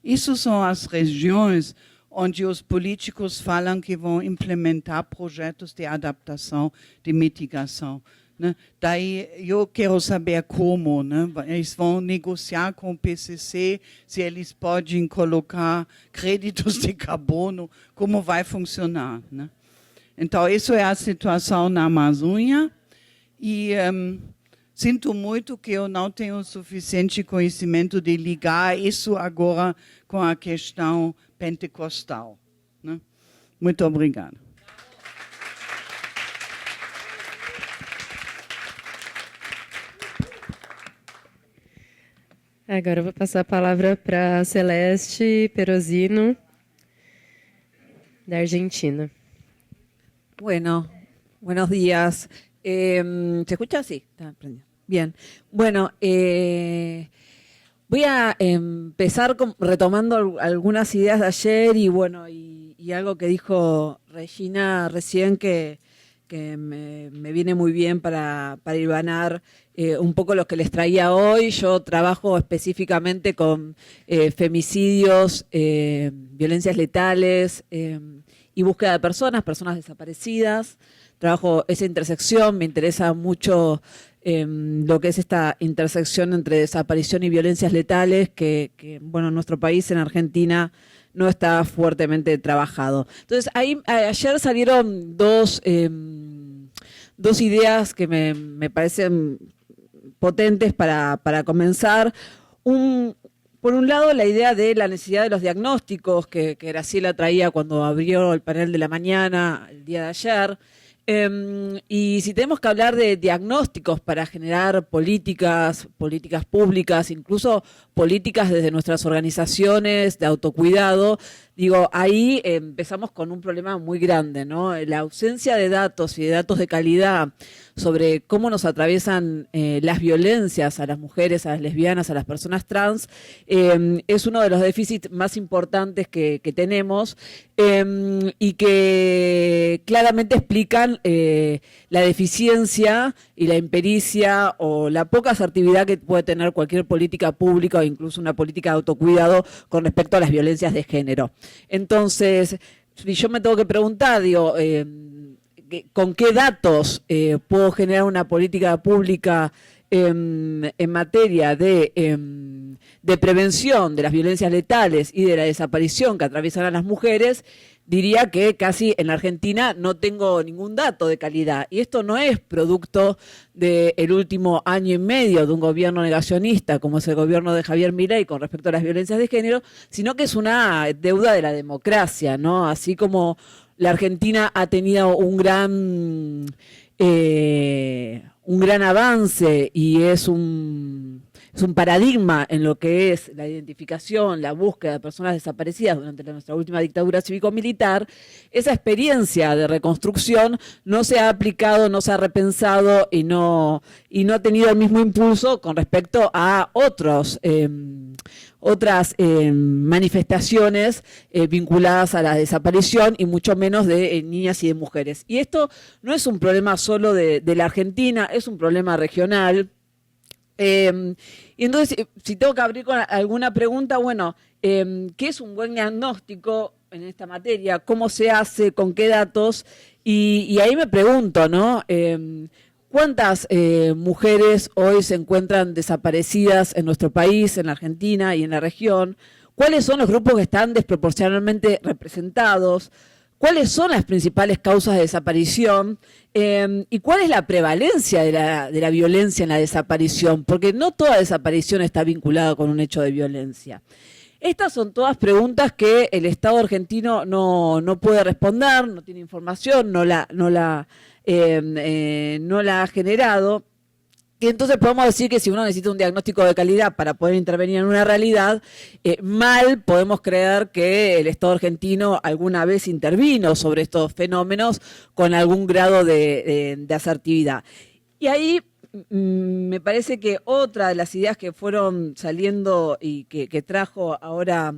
isso são as regiões onde os políticos falam que vão implementar projetos de adaptação, de mitigação, né? Daí eu quero saber como, né? Eles vão negociar com o PCC se eles podem colocar créditos de carbono, como vai funcionar, né? Então, isso é a situação na Amazônia. E sinto muito que eu não tenho suficiente conhecimento de ligar isso agora com a questão pentecostal, né? Muito obrigada. Agora eu vou passar a palavra para Celeste Perosino, da Argentina. Bueno, buenos días. ¿Se escucha? Sí, está prendido. Bien. Bueno, voy a empezar retomando algunas ideas de ayer y bueno, y algo que dijo Regina recién que me viene muy bien para hilvanar un poco lo que les traía hoy. Yo trabajo específicamente con femicidios, violencias letales y búsqueda de personas desaparecidas. Trabajo esa intersección, me interesa mucho lo que es esta intersección entre desaparición y violencias letales que bueno, en nuestro país, en Argentina, no está fuertemente trabajado. Entonces, ayer salieron dos ideas que me parecen potentes para comenzar. Por un lado, la idea de la necesidad de los diagnósticos que Graciela traía cuando abrió el panel de la mañana, el día de ayer. Y si tenemos que hablar de diagnósticos para generar políticas públicas, incluso políticas desde nuestras organizaciones de autocuidado, digo, ahí empezamos con un problema muy grande, ¿no? La ausencia de datos y de datos de calidad sobre cómo nos atraviesan las violencias a las mujeres, a las lesbianas, a las personas trans, es uno de los déficits más importantes que tenemos y que claramente explican la deficiencia y la impericia o la poca asertividad que puede tener cualquier política pública o incluso una política de autocuidado con respecto a las violencias de género. Entonces, si yo me tengo que preguntar, digo, ¿con qué datos puedo generar una política pública en materia de prevención de las violencias letales y de la desaparición que atraviesan a las mujeres? Diría que casi en la Argentina no tengo ningún dato de calidad. Y esto no es producto del último año y medio de un gobierno negacionista, como es el gobierno de Javier Milei con respecto a las violencias de género, sino que es una deuda de la democracia, ¿no? Así como la Argentina ha tenido un gran avance y es un paradigma en lo que es la identificación, la búsqueda de personas desaparecidas durante nuestra última dictadura cívico-militar. Esa experiencia de reconstrucción no se ha aplicado, no se ha repensado y no ha tenido el mismo impulso con respecto a otras manifestaciones vinculadas a la desaparición y mucho menos de niñas y de mujeres. Y esto no es un problema solo de la Argentina, es un problema regional. Y entonces, si tengo que abrir con alguna pregunta, bueno, ¿qué es un buen diagnóstico en esta materia? ¿Cómo se hace? ¿Con qué datos? Y ahí me pregunto, ¿no? ¿Cuántas mujeres hoy se encuentran desaparecidas en nuestro país, en la Argentina y en la región? ¿Cuáles son los grupos que están desproporcionalmente representados? ¿Cuáles son las principales causas de desaparición? ¿Y cuál es la prevalencia de la violencia en la desaparición? Porque no toda desaparición está vinculada con un hecho de violencia. Estas son todas preguntas que el Estado argentino no puede responder, no tiene información, no la ha generado. Y entonces podemos decir que si uno necesita un diagnóstico de calidad para poder intervenir en una realidad, mal podemos creer que el Estado argentino alguna vez intervino sobre estos fenómenos con algún grado de asertividad. Y ahí me parece que otra de las ideas que fueron saliendo y que trajo ahora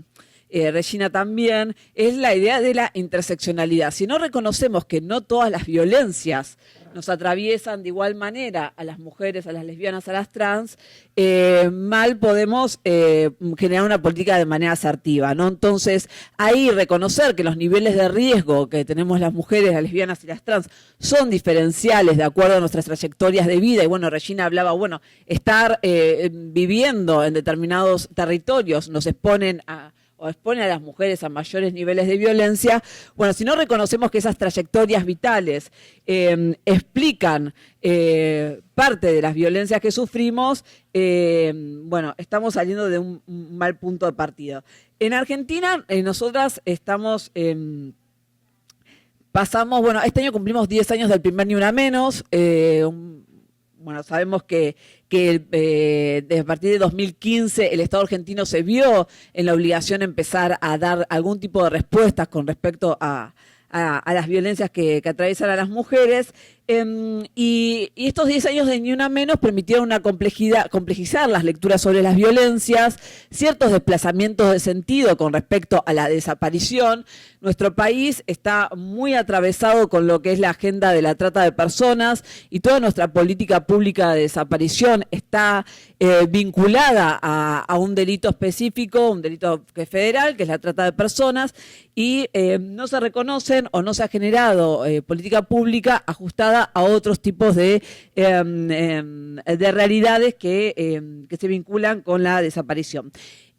Regina también, es la idea de la interseccionalidad. Si no reconocemos que no todas las violencias nos atraviesan de igual manera a las mujeres, a las lesbianas, a las trans, mal podemos generar una política de manera asertiva, ¿no? Entonces, ahí reconocer que los niveles de riesgo que tenemos las mujeres, las lesbianas y las trans son diferenciales de acuerdo a nuestras trayectorias de vida. Y bueno, Regina hablaba, bueno, estar viviendo en determinados territorios nos exponen o expone a las mujeres a mayores niveles de violencia, bueno, si no reconocemos que esas trayectorias vitales explican parte de las violencias que sufrimos, bueno, estamos saliendo de un mal punto de partida. En Argentina, nosotras estamos... pasamos, bueno, este año cumplimos 10 años del primer Ni Una Menos. Bueno, sabemos que desde a partir de 2015 el Estado argentino se vio en la obligación de empezar a dar algún tipo de respuestas con respecto a las violencias que atraviesan a las mujeres. Y estos 10 años de Ni Una Menos permitieron complejizar las lecturas sobre las violencias, ciertos desplazamientos de sentido con respecto a la desaparición. Nuestro país está muy atravesado con lo que es la agenda de la trata de personas y toda nuestra política pública de desaparición está vinculada a un delito específico, un delito que es federal, que es la trata de personas, y no se reconocen o no se ha generado política pública ajustada a otros tipos de realidades que se vinculan con la desaparición.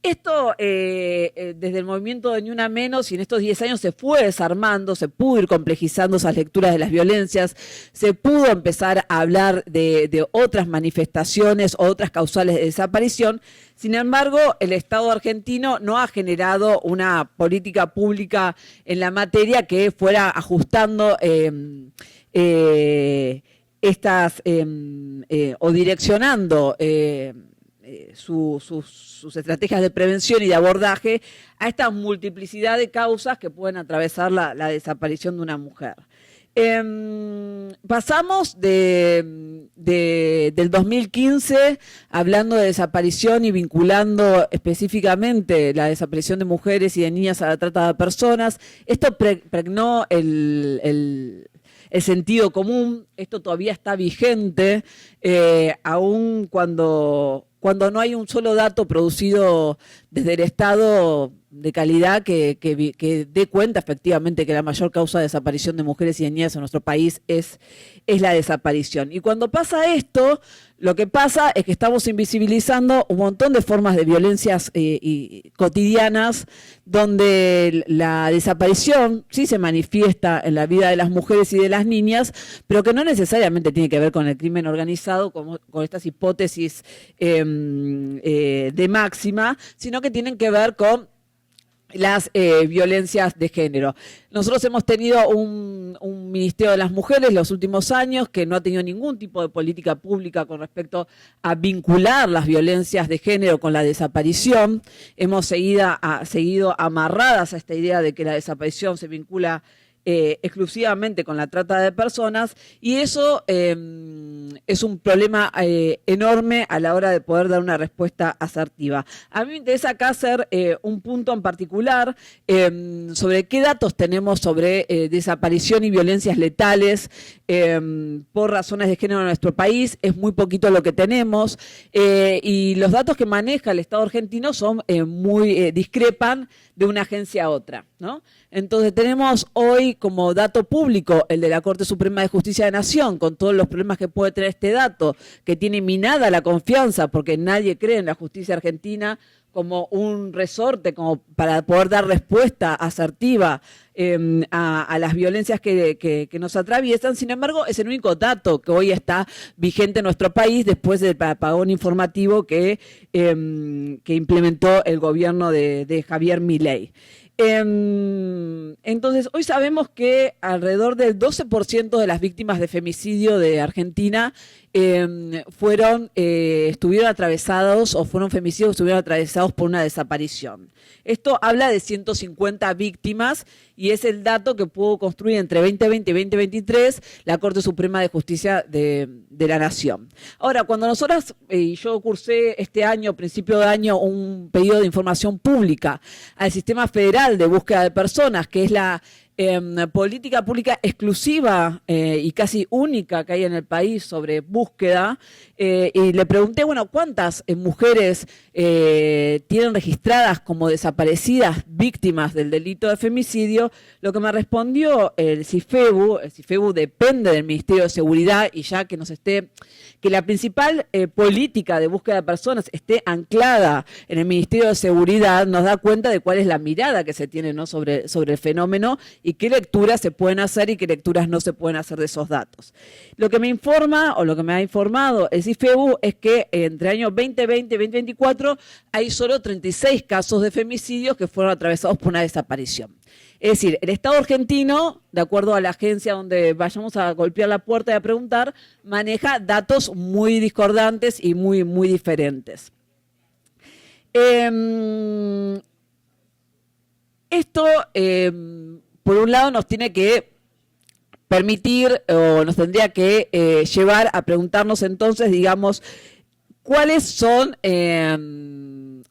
Esto, desde el movimiento de Ni Una Menos, y en estos 10 años se fue desarmando, se pudo ir complejizando esas lecturas de las violencias, se pudo empezar a hablar de otras manifestaciones o otras causales de desaparición. Sin embargo, el Estado argentino no ha generado una política pública en la materia que fuera ajustando o direccionando sus estrategias de prevención y de abordaje a esta multiplicidad de causas que pueden atravesar la desaparición de una mujer. Pasamos del 2015 hablando de desaparición y vinculando específicamente la desaparición de mujeres y de niñas a la trata de personas. Esto pregnó el sentido común. Esto todavía está vigente, aun cuando no hay un solo dato producido desde el Estado de calidad que dé cuenta efectivamente que la mayor causa de desaparición de mujeres y de niñas en nuestro país es la desaparición. Y cuando pasa esto, lo que pasa es que estamos invisibilizando un montón de formas de violencias cotidianas, donde la desaparición sí se manifiesta en la vida de las mujeres y de las niñas, pero que no necesariamente tiene que ver con el crimen organizado, con estas hipótesis de máxima, sino que tienen que ver con las violencias de género. Nosotros hemos tenido un Ministerio de las Mujeres los últimos años que no ha tenido ningún tipo de política pública con respecto a vincular las violencias de género con la desaparición. Hemos seguido amarradas a esta idea de que la desaparición se vincula exclusivamente con la trata de personas, y eso es un problema enorme a la hora de poder dar una respuesta asertiva. A mí me interesa acá hacer un punto en particular sobre qué datos tenemos sobre desaparición y violencias letales por razones de género en nuestro país. Es muy poquito lo que tenemos, y los datos que maneja el Estado argentino son discrepan de una agencia a otra, ¿no? Entonces tenemos hoy como dato público el de la Corte Suprema de Justicia de la Nación, con todos los problemas que puede tener este dato, que tiene minada la confianza porque nadie cree en la justicia argentina como un resorte como para poder dar respuesta asertiva a las violencias que nos atraviesan. Sin embargo, es el único dato que hoy está vigente en nuestro país después del apagón informativo que implementó el gobierno de Javier Milei. Entonces, hoy sabemos que alrededor del 12% de las víctimas de femicidio de Argentina estuvieron atravesados o fueron femicidios que estuvieron atravesados por una desaparición. Esto habla de 150 víctimas y es el dato que pudo construir entre 2020 y 2023 la Corte Suprema de Justicia de la Nación. Ahora, cuando nosotras, y yo cursé este año, principio de año, un pedido de información pública al Sistema Federal de Búsqueda de Personas, que es política pública exclusiva y casi única que hay en el país sobre búsqueda, y le pregunté, bueno, ¿cuántas mujeres tienen registradas como desaparecidas víctimas del delito de femicidio? Lo que me respondió el CIFEBU depende del Ministerio de Seguridad, y ya que que la principal política de búsqueda de personas esté anclada en el Ministerio de Seguridad, nos da cuenta de cuál es la mirada que se tiene, ¿no?, sobre el fenómeno y qué lecturas se pueden hacer y qué lecturas no se pueden hacer de esos datos. Lo que me informa, o lo que me ha informado el CIFEBU, es que entre años 2020 y 2024 hay solo 36 casos de femicidios que fueron atravesados por una desaparición. Es decir, el Estado argentino, de acuerdo a la agencia donde vayamos a golpear la puerta y a preguntar, maneja datos muy discordantes y muy, muy diferentes. Esto, por un lado, nos tiene que permitir, o nos tendría que llevar a preguntarnos entonces, digamos, cuáles son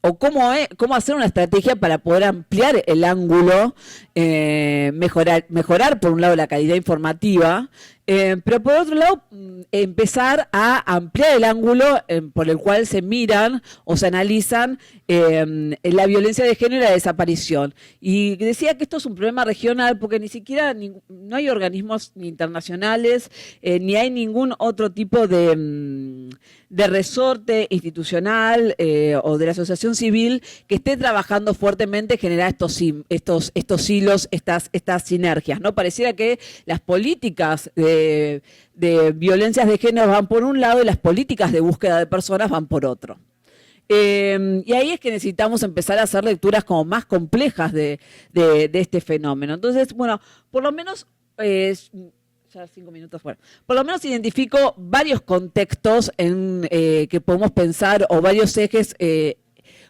o cómo hacer una estrategia para poder ampliar el ángulo, mejorar por un lado la calidad informativa, pero por otro lado empezar a ampliar el ángulo por el cual se miran o se analizan la violencia de género y la desaparición. Y decía que esto es un problema regional porque ni siquiera no hay organismos ni internacionales ni hay ningún otro tipo de resorte institucional o de la asociación civil que esté trabajando fuertemente en generar estos hilos, estas sinergias, ¿no? Pareciera que las políticas de violencias de género van por un lado y las políticas de búsqueda de personas van por otro. Y ahí es que necesitamos empezar a hacer lecturas como más complejas de este fenómeno. Entonces, bueno, por lo menos... ya 5 minutos fuera. Por lo menos identifico varios contextos que podemos pensar o varios ejes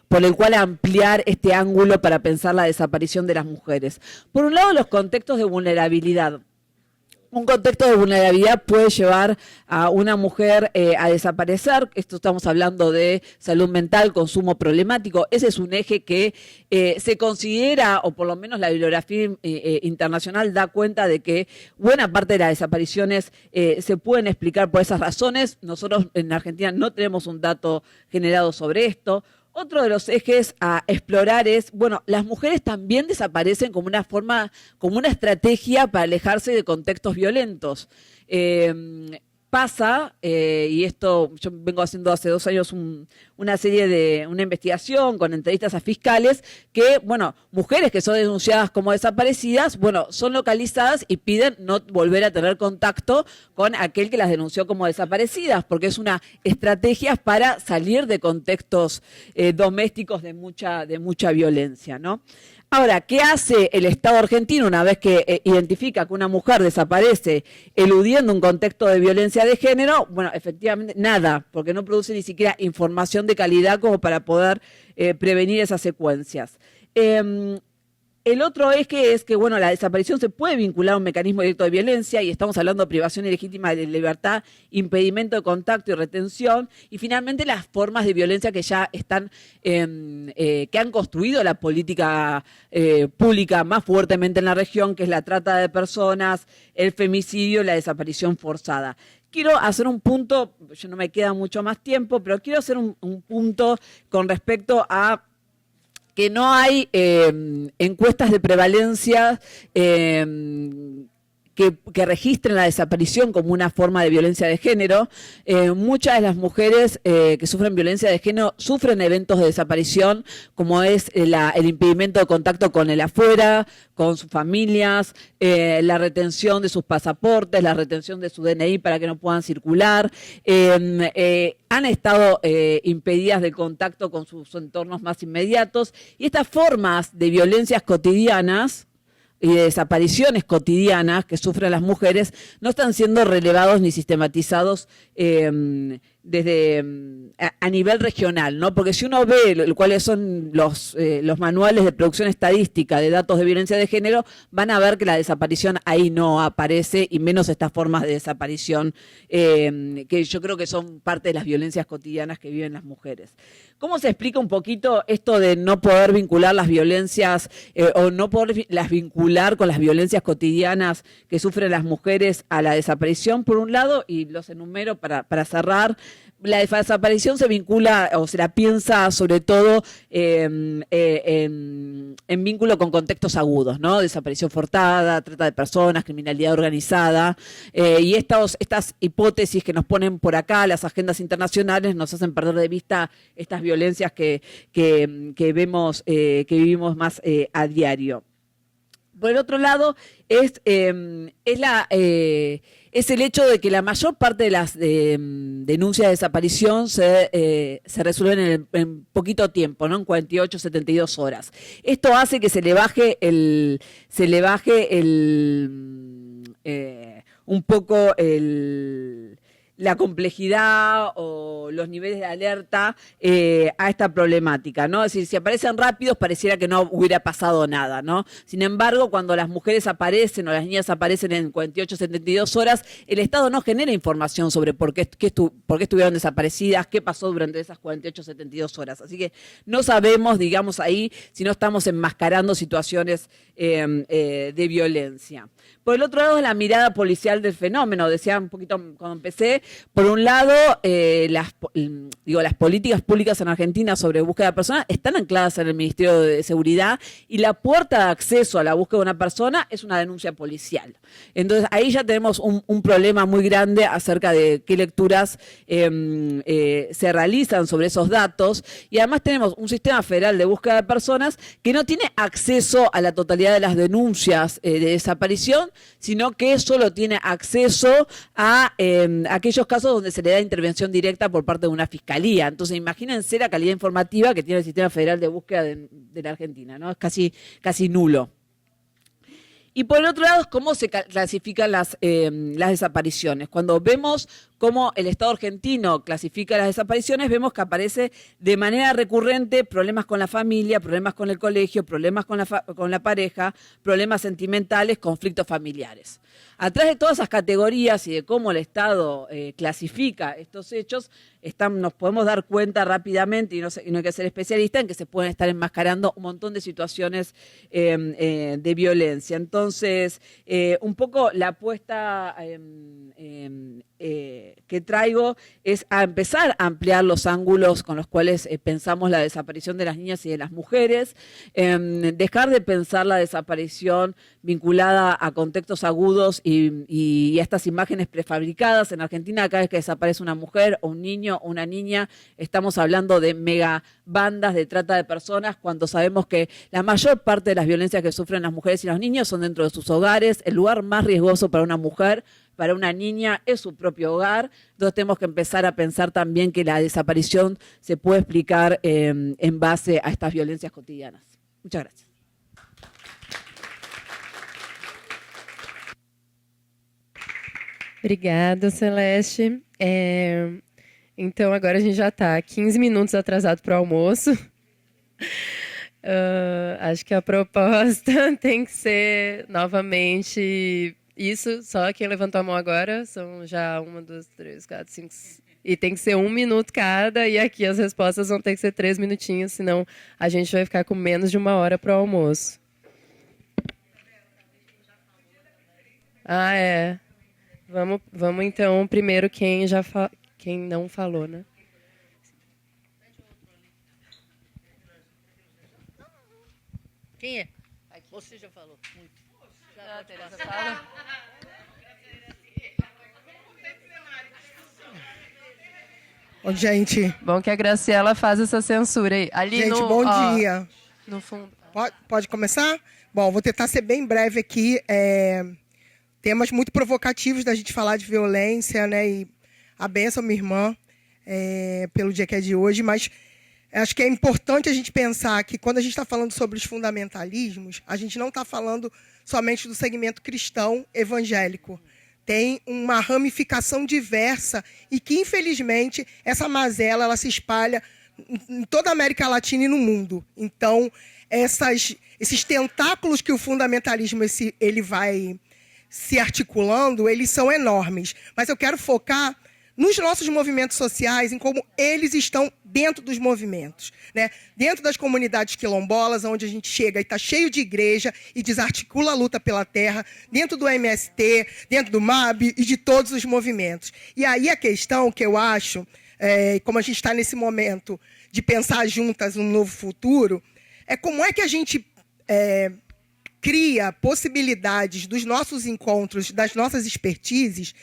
por el cual ampliar este ángulo para pensar la desaparición de las mujeres. Por un lado, los contextos de vulnerabilidad. Un contexto de vulnerabilidad puede llevar a una mujer a desaparecer. Esto estamos hablando de salud mental, consumo problemático. Ese es un eje que se considera, o por lo menos la bibliografía internacional da cuenta de que buena parte de las desapariciones se pueden explicar por esas razones. Nosotros en Argentina no tenemos un dato generado sobre esto. Otro de los ejes a explorar es, bueno, las mujeres también desaparecen como una forma, como una estrategia para alejarse de contextos violentos. Pasa, y esto yo vengo haciendo hace 2 años una investigación con entrevistas a fiscales, que, bueno, mujeres que son denunciadas como desaparecidas, bueno, son localizadas y piden no volver a tener contacto con aquel que las denunció como desaparecidas, porque es una estrategia para salir de contextos domésticos de mucha violencia, ¿no? Ahora, ¿qué hace el Estado argentino una vez que identifica que una mujer desaparece eludiendo un contexto de violencia de género? Bueno, efectivamente nada, porque no produce ni siquiera información de calidad como para poder prevenir esas secuencias. El otro eje es que, bueno, la desaparición se puede vincular a un mecanismo directo de violencia, y estamos hablando de privación ilegítima de libertad, impedimento de contacto y retención, y finalmente las formas de violencia que ya están, que han construido la política pública más fuertemente en la región, que es la trata de personas, el femicidio y la desaparición forzada. Quiero hacer un punto, yo no me queda mucho más tiempo, pero quiero hacer un punto con respecto a que no hay encuestas de prevalencia que registren la desaparición como una forma de violencia de género. Muchas de las mujeres que sufren violencia de género sufren eventos de desaparición, como es el impedimento de contacto con el afuera, con sus familias, la retención de sus pasaportes, la retención de su DNI para que no puedan circular. Han estado impedidas del contacto con sus entornos más inmediatos. Y estas formas de violencias cotidianas y de desapariciones cotidianas que sufren las mujeres no están siendo relevados ni sistematizados a nivel regional, ¿no? Porque si uno ve cuáles son los manuales de producción estadística de datos de violencia de género, van a ver que la desaparición ahí no aparece, y menos estas formas de desaparición que yo creo que son parte de las violencias cotidianas que viven las mujeres. ¿Cómo se explica un poquito esto de no poder vincular las violencias o no poder las vincular con las violencias cotidianas que sufren las mujeres a la desaparición, por un lado, y los enumero para cerrar? La desaparición se vincula o se la piensa sobre todo en vínculo con contextos agudos, ¿no? Desaparición forzada, trata de personas, criminalidad organizada, y estas hipótesis que nos ponen por acá las agendas internacionales nos hacen perder de vista estas violencias que vemos, que vivimos más a diario. Por el otro lado, es el hecho de que la mayor parte de las denuncias de desaparición se resuelven en poquito tiempo, ¿no? En 48, 72 horas. Esto hace que se le baje un poco la complejidad o los niveles de alerta a esta problemática, ¿no? Es decir, si aparecen rápidos pareciera que no hubiera pasado nada, ¿no? Sin embargo, cuando las mujeres aparecen o las niñas aparecen en 48, 72 horas, el Estado no genera información sobre por qué estuvieron desaparecidas, qué pasó durante esas 48, 72 horas. Así que no sabemos, digamos, ahí si no estamos enmascarando situaciones de violencia. Por el otro lado, la mirada policial del fenómeno. Decía un poquito cuando empecé, por un lado, las políticas públicas en Argentina sobre búsqueda de personas están ancladas en el Ministerio de Seguridad, y la puerta de acceso a la búsqueda de una persona es una denuncia policial. Entonces, ahí ya tenemos un problema muy grande acerca de qué lecturas se realizan sobre esos datos, y además tenemos un sistema federal de búsqueda de personas que no tiene acceso a la totalidad de las denuncias de desaparición, sino que solo tiene acceso a aquellos casos donde se le da intervención directa por parte de una fiscalía. Entonces, imagínense la calidad informativa que tiene el Sistema Federal de Búsqueda de la Argentina, ¿no? Es casi nulo. Y por el otro lado, ¿cómo se clasifican las desapariciones? Cuando vemos cómo el Estado argentino clasifica las desapariciones, vemos que aparece de manera recurrente problemas con la familia, problemas con el colegio, problemas con la pareja, problemas sentimentales, conflictos familiares. Atrás de todas esas categorías y de cómo el Estado clasifica estos hechos, nos podemos dar cuenta rápidamente, y no hay que ser especialista, en que se pueden estar enmascarando un montón de situaciones de violencia. Entonces, un poco la apuesta que traigo es a empezar a ampliar los ángulos con los cuales pensamos la desaparición de las niñas y de las mujeres, dejar de pensar la desaparición vinculada a contextos agudos y a estas imágenes prefabricadas. En Argentina, cada vez que desaparece una mujer o un niño o una niña, estamos hablando de mega bandas de trata de personas, cuando sabemos que la mayor parte de las violencias que sufren las mujeres y los niños son dentro de sus hogares. El lugar más riesgoso para una mujer, para una niña, es su propio hogar. Entonces tenemos que empezar a pensar también que la desaparición se puede explicar en base a estas violencias cotidianas. Muchas gracias. Obrigada, Celeste. Então, agora a gente já está 15 minutos atrasado para o almoço. Acho que a proposta tem que ser, novamente, isso. Só quem levantou a mão agora são já 1, 2, 3, 4, 5... E tem que ser 1 minuto cada, e aqui as respostas vão ter que ser 3 minutinhos, senão a gente vai ficar com menos de 1 hora para o almoço. Ah, é. Vamos então, primeiro quem não falou, né? Quem é? Você já falou muito. Já, a Tereza fala. Ô, gente. Bom que a Graciela faz essa censura aí. Ali gente, no, bom dia. No fundo. Pode começar? Bom, vou tentar ser bem breve aqui. Temas muito provocativos da gente falar de violência, né? E a benção, minha irmã, pelo dia que é de hoje, mas acho que é importante a gente pensar que quando a gente está falando sobre os fundamentalismos, a gente não está falando somente do segmento cristão evangélico. tem uma ramificação diversa e que, infelizmente, essa mazela ela se espalha em toda a América Latina e no mundo. Então, esses tentáculos que o fundamentalismo ele vai se articulando, eles são enormes. Mas eu quero focar nos nossos movimentos sociais, em como eles estão dentro dos movimentos, né? Dentro das comunidades quilombolas, onde a gente chega e está cheio de igreja e desarticula a luta pela terra, dentro do MST, dentro do MAB e de todos os movimentos. E aí a questão que eu acho, como a gente está nesse momento de pensar juntas um novo futuro, é como é que a gente cria possibilidades dos nossos encontros, das nossas expertises,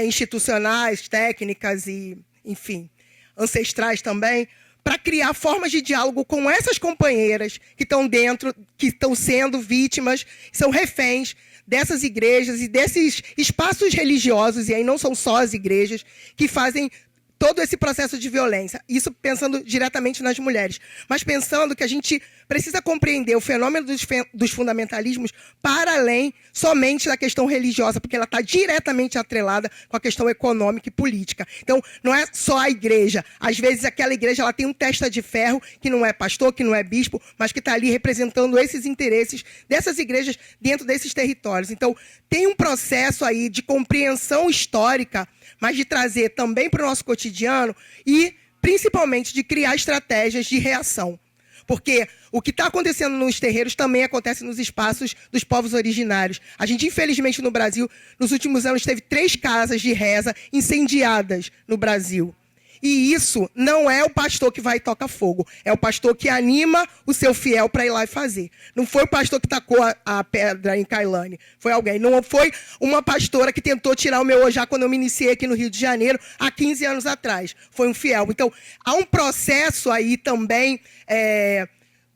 institucionais, técnicas e, enfim, ancestrais também, para criar formas de diálogo com essas companheiras que estão dentro, que estão sendo vítimas, são reféns dessas igrejas e desses espaços religiosos, e aí não são só as igrejas, que fazem todo esse processo de violência. Isso pensando diretamente nas mulheres. Mas pensando que a gente precisa compreender o fenômeno dos fundamentalismos para além somente da questão religiosa, porque ela está diretamente atrelada com a questão econômica e política. Então, não é só a igreja. Às vezes, aquela igreja ela tem um testa de ferro, que não é pastor, que não é bispo, mas que está ali representando esses interesses dessas igrejas dentro desses territórios. Então, tem um processo aí de compreensão histórica, mas de trazer também para o nosso cotidiano e, principalmente, de criar estratégias de reação. Porque o que está acontecendo nos terreiros também acontece nos espaços dos povos originários. A gente, infelizmente, no Brasil, nos últimos anos, teve 3 casas de reza incendiadas no Brasil. E isso não é o pastor que vai e toca fogo. É o pastor que anima o seu fiel para ir lá e fazer. Não foi o pastor que tacou a pedra em Cailane. Foi alguém. Não foi uma pastora que tentou tirar o meu ojá quando eu me iniciei aqui no Rio de Janeiro, há 15 anos atrás. Foi um fiel. Então, há um processo aí também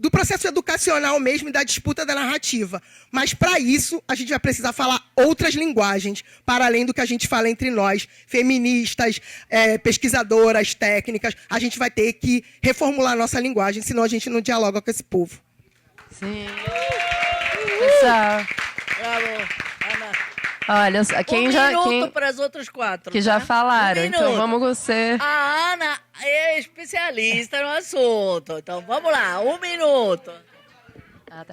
do processo educacional mesmo e da disputa da narrativa. Mas, para isso, a gente vai precisar falar outras linguagens, para além do que a gente fala entre nós, feministas, pesquisadoras, técnicas. A gente vai ter que reformular a nossa linguagem, senão a gente não dialoga com esse povo. Sim. Pessoal. Bravo, Ana. Olha, quem já minuto para as outras 4. que já falaram, então minuto. vamos com você. A Ana é especialista no assunto. Então vamos lá, 1 minuto.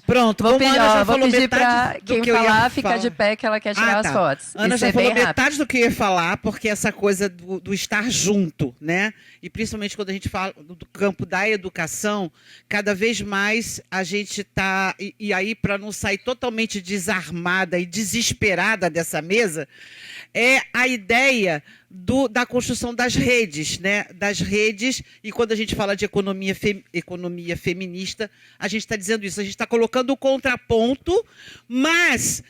Pronto, Vou como pedir, a Ana já vou falou pedir para metade do quem que eu ia falar ficar falar. de pé, que ela quer tirar as fotos. Ana E já ser falou bem rápido. metade do que eu ia falar, porque essa coisa do estar junto, né? E principalmente quando a gente fala do campo da educação, cada vez mais a gente está... E aí, para não sair totalmente desarmada e desesperada dessa mesa, é a ideia da construção das redes, né? Das redes, e quando a gente fala de economia feminista, a gente está dizendo isso, a gente está colocando o contraponto, mas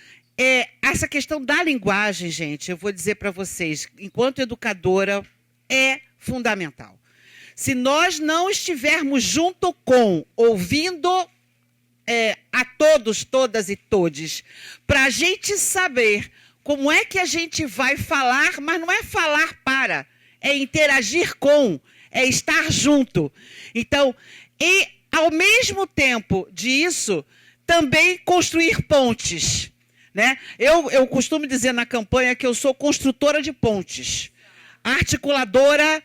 essa questão da linguagem, gente, eu vou dizer para vocês, enquanto educadora, é fundamental. Se nós não estivermos junto com, ouvindo a todos, todas e todes, para a gente saber como é que a gente vai falar, mas não é falar para, é interagir com, é estar junto. Então, e ao mesmo tempo disso, também construir pontes, né? Eu costumo dizer na campanha que eu sou construtora de pontes, articuladora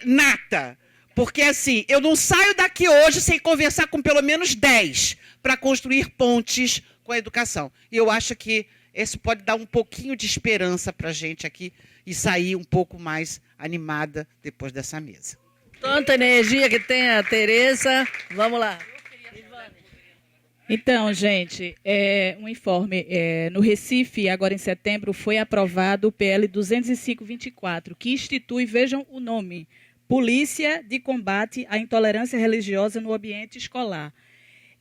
nata, porque assim, eu não saio daqui hoje sem conversar com pelo menos 10 para construir pontes com a educação. E eu acho que esse pode dar um pouquinho de esperança para a gente aqui e sair um pouco mais animada depois dessa mesa. Tanta energia que tem a Tereza. Vamos lá. Então, gente, um informe. No Recife, agora em setembro, foi aprovado o PL 205/24, que institui, vejam o nome, Polícia de Combate à Intolerância Religiosa no Ambiente Escolar.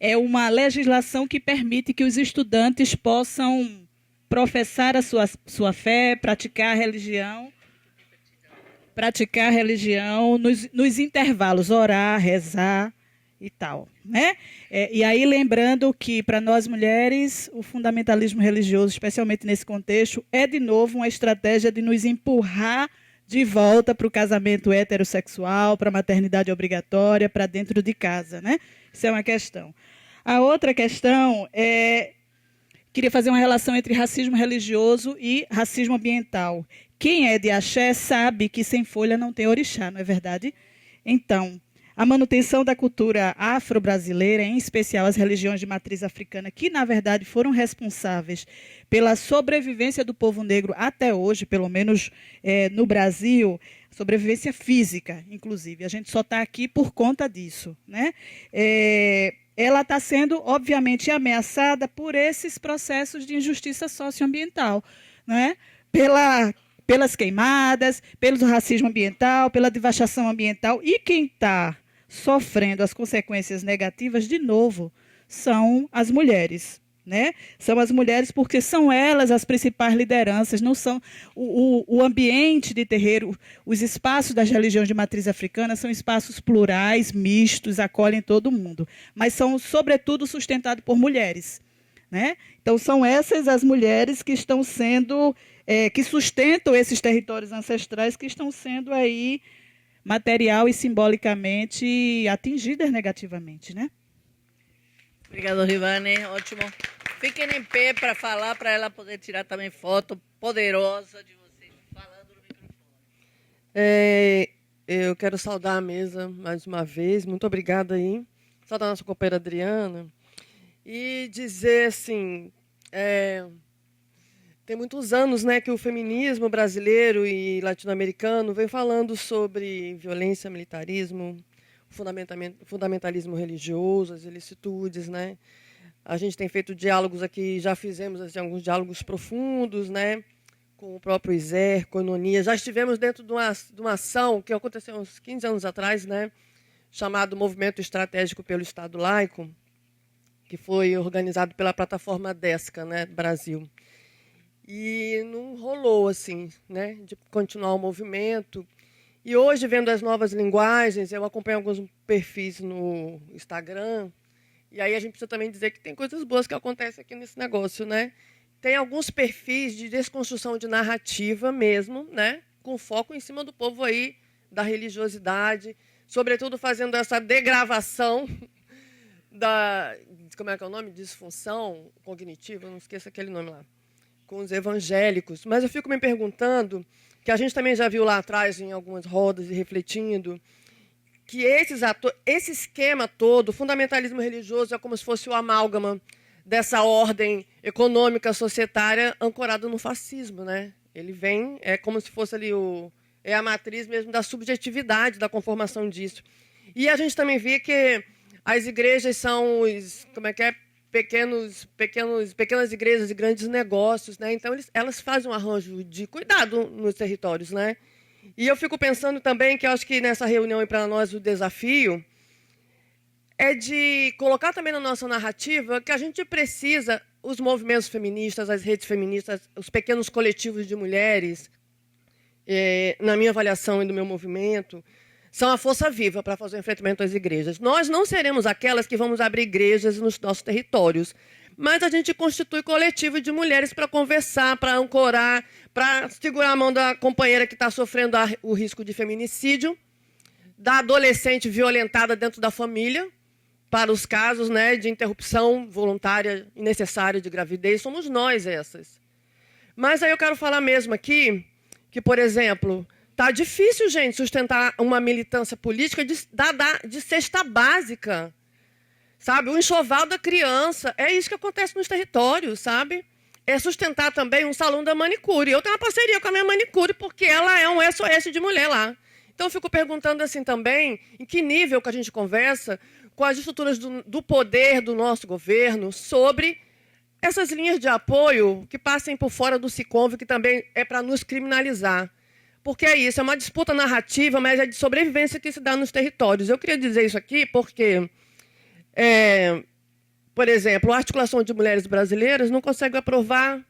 É uma legislação que permite que os estudantes possam professar a sua fé, praticar religião nos intervalos, orar, rezar e tal, né? E aí, lembrando que, para nós mulheres, o fundamentalismo religioso, especialmente nesse contexto, é, de novo, uma estratégia de nos empurrar de volta para o casamento heterossexual, para a maternidade obrigatória, para dentro de casa, né? Isso é uma questão. A outra questão é queria fazer uma relação entre racismo religioso e racismo ambiental. Quem é de axé sabe que sem folha não tem orixá, não é verdade? Então, a manutenção da cultura afro-brasileira, em especial as religiões de matriz africana, que, na verdade, foram responsáveis pela sobrevivência do povo negro até hoje, pelo menos no Brasil, sobrevivência física, inclusive. A gente só está aqui por conta disso, né? Ela está sendo, obviamente, ameaçada por esses processos de injustiça socioambiental, né? Pelas queimadas, pelo racismo ambiental, pela devastação ambiental. E quem está sofrendo as consequências negativas, de novo, são as mulheres. Né? São as mulheres porque são elas as principais lideranças, não são o ambiente de terreiro, os espaços das religiões de matriz africana são espaços plurais, mistos, acolhem todo mundo, mas são, sobretudo, sustentados por mulheres. Né? Então, são essas as mulheres que estão sendo, que sustentam esses territórios ancestrais que estão sendo aí material e simbolicamente atingidas negativamente, né? Obrigado, Rivane. Ótimo. Fiquem em pé para falar, para ela poder tirar também foto poderosa de vocês, falando no microfone. Eu quero saudar a mesa mais uma vez. Muito obrigada aí. Saudar a nossa companheira Adriana. E dizer assim, tem muitos anos, né, que o feminismo brasileiro e latino-americano vem falando sobre violência, militarismo, fundamentalismo religioso, as ilicitudes, né? A gente tem feito diálogos aqui, já fizemos assim, alguns diálogos profundos, né? Com o próprio Iser, com a Nonia. Já estivemos dentro de uma ação que aconteceu uns 15 anos atrás, né? Chamado Movimento Estratégico pelo Estado Laico, que foi organizado pela plataforma DESCA, né, Brasil. E não rolou assim, né, de continuar o movimento. E hoje, vendo as novas linguagens, eu acompanho alguns perfis no Instagram, e aí a gente precisa também dizer que tem coisas boas que acontecem aqui nesse negócio, né? Tem alguns perfis de desconstrução de narrativa mesmo, né? Com foco em cima do povo aí, da religiosidade, sobretudo fazendo essa degravação da, como é que é o nome? Disfunção cognitiva, não esqueça aquele nome lá, com os evangélicos. Mas eu fico me perguntando, que a gente também já viu lá atrás em algumas rodas e refletindo, que esse esquema todo, o fundamentalismo religioso, é como se fosse o amálgama dessa ordem econômica, societária, ancorada no fascismo, né? Ele vem, é como se fosse ali é a matriz mesmo da subjetividade, da conformação disso. E a gente também vê que as igrejas são pequenas igrejas e grandes negócios, né? Então elas fazem um arranjo de cuidado nos territórios, né? E eu fico pensando também que eu acho que nessa reunião, para nós, o desafio é de colocar também na nossa narrativa que a gente precisa, os movimentos feministas, as redes feministas, os pequenos coletivos de mulheres, na minha avaliação e do meu movimento, são a força viva para fazer o enfrentamento às igrejas. Nós não seremos aquelas que vamos abrir igrejas nos nossos territórios, mas a gente constitui coletivo de mulheres para conversar, para ancorar, para segurar a mão da companheira que está sofrendo o risco de feminicídio, da adolescente violentada dentro da família, para os casos, né, de interrupção voluntária e necessária de gravidez. Somos nós essas. Mas aí eu quero falar mesmo aqui que, por exemplo, está difícil, gente, sustentar uma militância política de cesta básica. Sabe? O enxoval da criança. É isso que acontece nos territórios, sabe? É sustentar também um salão da manicure. Eu tenho uma parceria com a minha manicure, porque ela é um SOS de mulher lá. Então, eu fico perguntando assim também, em que nível que a gente conversa com as estruturas do poder do nosso governo sobre essas linhas de apoio que passem por fora do SICOMV, que também é para nos criminalizar. Porque é isso, é uma disputa narrativa, mas é de sobrevivência que se dá nos territórios. Eu queria dizer isso aqui porque, por exemplo, a Articulação de Mulheres Brasileiras não consegue aprovar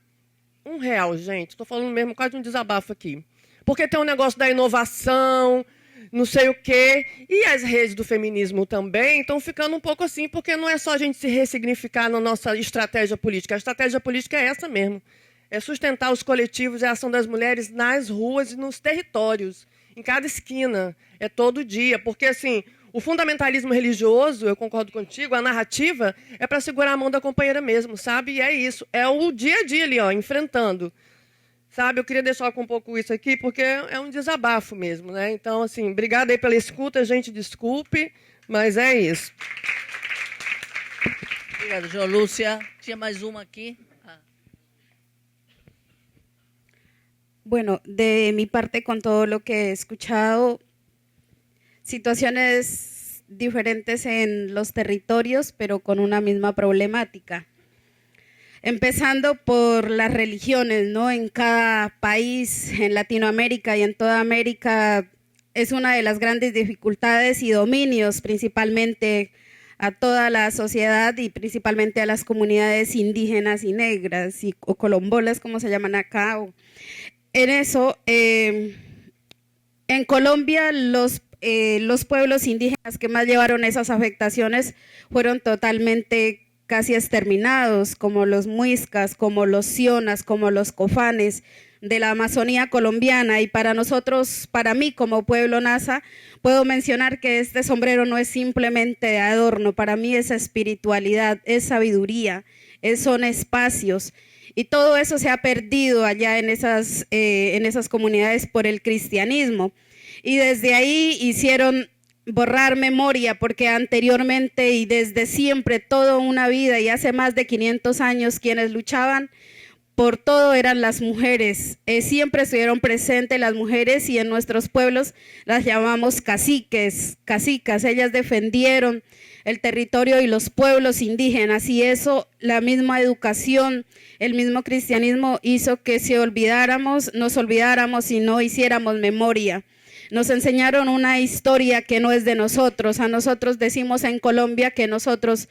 R$1, gente. Estou falando mesmo quase um desabafo aqui. Porque tem um negócio da inovação, não sei o quê. E as redes do feminismo também estão ficando um pouco assim, porque não é só a gente se ressignificar na nossa estratégia política. A estratégia política é essa mesmo. É sustentar os coletivos e a ação das mulheres nas ruas e nos territórios, em cada esquina, é todo dia. Porque, assim, O fundamentalismo religioso, eu concordo contigo, a narrativa é para segurar a mão da companheira mesmo, sabe? E é isso, é o dia a dia ali, ó, enfrentando. Sabe, eu queria deixar com um pouco isso aqui, porque é um desabafo mesmo, né? Então, assim, obrigada aí pela escuta, gente, desculpe, mas é isso. Obrigada, João Lúcia. Tinha mais uma aqui. Bueno, de mi parte, con todo lo que he escuchado, situaciones diferentes en los territorios, pero con una misma problemática. Empezando por las religiones, ¿no? En cada país, en Latinoamérica y en toda América, es una de las grandes dificultades y dominios, principalmente a toda la sociedad y principalmente a las comunidades indígenas y negras, o colombolas, como se llaman acá. En eso, en Colombia, los pueblos indígenas que más llevaron esas afectaciones fueron totalmente casi exterminados, como los muiscas, como los sionas, como los cofanes de la Amazonía colombiana. Y para nosotros, para mí como pueblo Nasa, puedo mencionar que este sombrero no es simplemente de adorno, para mí es espiritualidad, es sabiduría, son espacios. Y todo eso se ha perdido allá en esas comunidades por el cristianismo. Y desde ahí hicieron borrar memoria, porque anteriormente y desde siempre, toda una vida y hace más de 500 años, quienes luchaban por todo eran las mujeres. Siempre estuvieron presentes las mujeres y en nuestros pueblos las llamamos caciques, cacicas. Ellas defendieron el territorio y los pueblos indígenas, y eso, la misma educación, el mismo cristianismo hizo que nos olvidáramos y no hiciéramos memoria. Nos enseñaron una historia que no es de nosotros. A nosotros decimos en Colombia que nosotros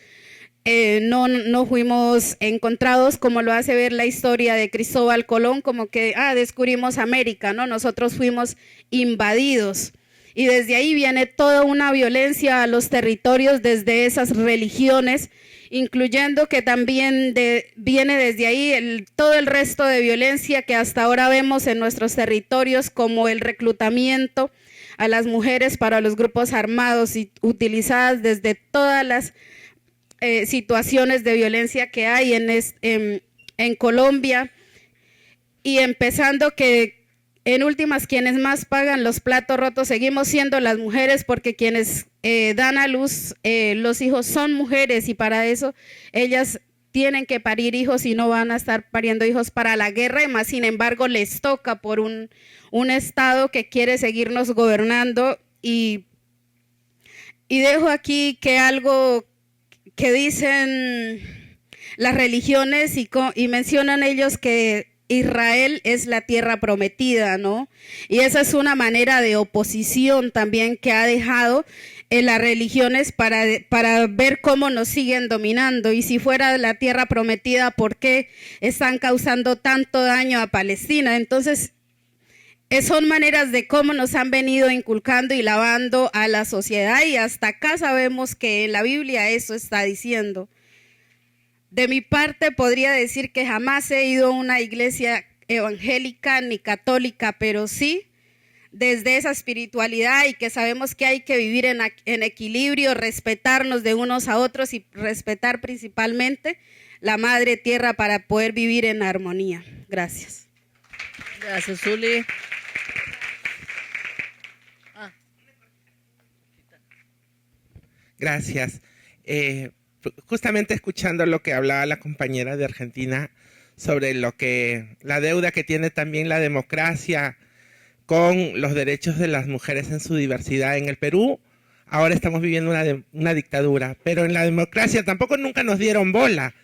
no fuimos encontrados, como lo hace ver la historia de Cristóbal Colón, como que descubrimos América, ¿no? Nosotros fuimos invadidos. Y desde ahí viene toda una violencia a los territorios, desde esas religiones, incluyendo que también viene desde ahí todo el resto de violencia que hasta ahora vemos en nuestros territorios, como el reclutamiento a las mujeres para los grupos armados y utilizadas desde todas las situaciones de violencia que hay en Colombia, y empezando que en últimas quienes más pagan los platos rotos seguimos siendo las mujeres, porque quienes dan a luz los hijos son mujeres, y para eso ellas tienen que parir hijos y no van a estar pariendo hijos para la guerra, y más sin embargo les toca por un Estado que quiere seguirnos gobernando. Y dejo aquí que algo que dicen las religiones y mencionan ellos que Israel es la tierra prometida, ¿no? Y esa es una manera de oposición también que ha dejado en las religiones para ver cómo nos siguen dominando. Y si fuera la tierra prometida, ¿por qué están causando tanto daño a Palestina? Entonces, son maneras de cómo nos han venido inculcando y lavando a la sociedad, y hasta acá sabemos que en la Biblia eso está diciendo. De mi parte podría decir que jamás he ido a una iglesia evangélica ni católica, pero sí desde esa espiritualidad, y que sabemos que hay que vivir en equilibrio, respetarnos de unos a otros y respetar principalmente la madre tierra para poder vivir en armonía. Gracias. Gracias, Zuli. Gracias. Justamente escuchando lo que hablaba la compañera de Argentina sobre la deuda que tiene también la democracia con los derechos de las mujeres en su diversidad en el Perú. Ahora estamos viviendo una dictadura, pero en la democracia tampoco nunca nos dieron bola.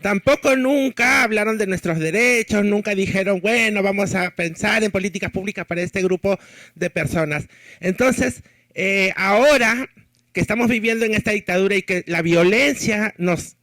Tampoco nunca hablaron de nuestros derechos, nunca dijeron, bueno, vamos a pensar en políticas públicas para este grupo de personas. Entonces, ahora que estamos viviendo en esta dictadura y que la violencia nos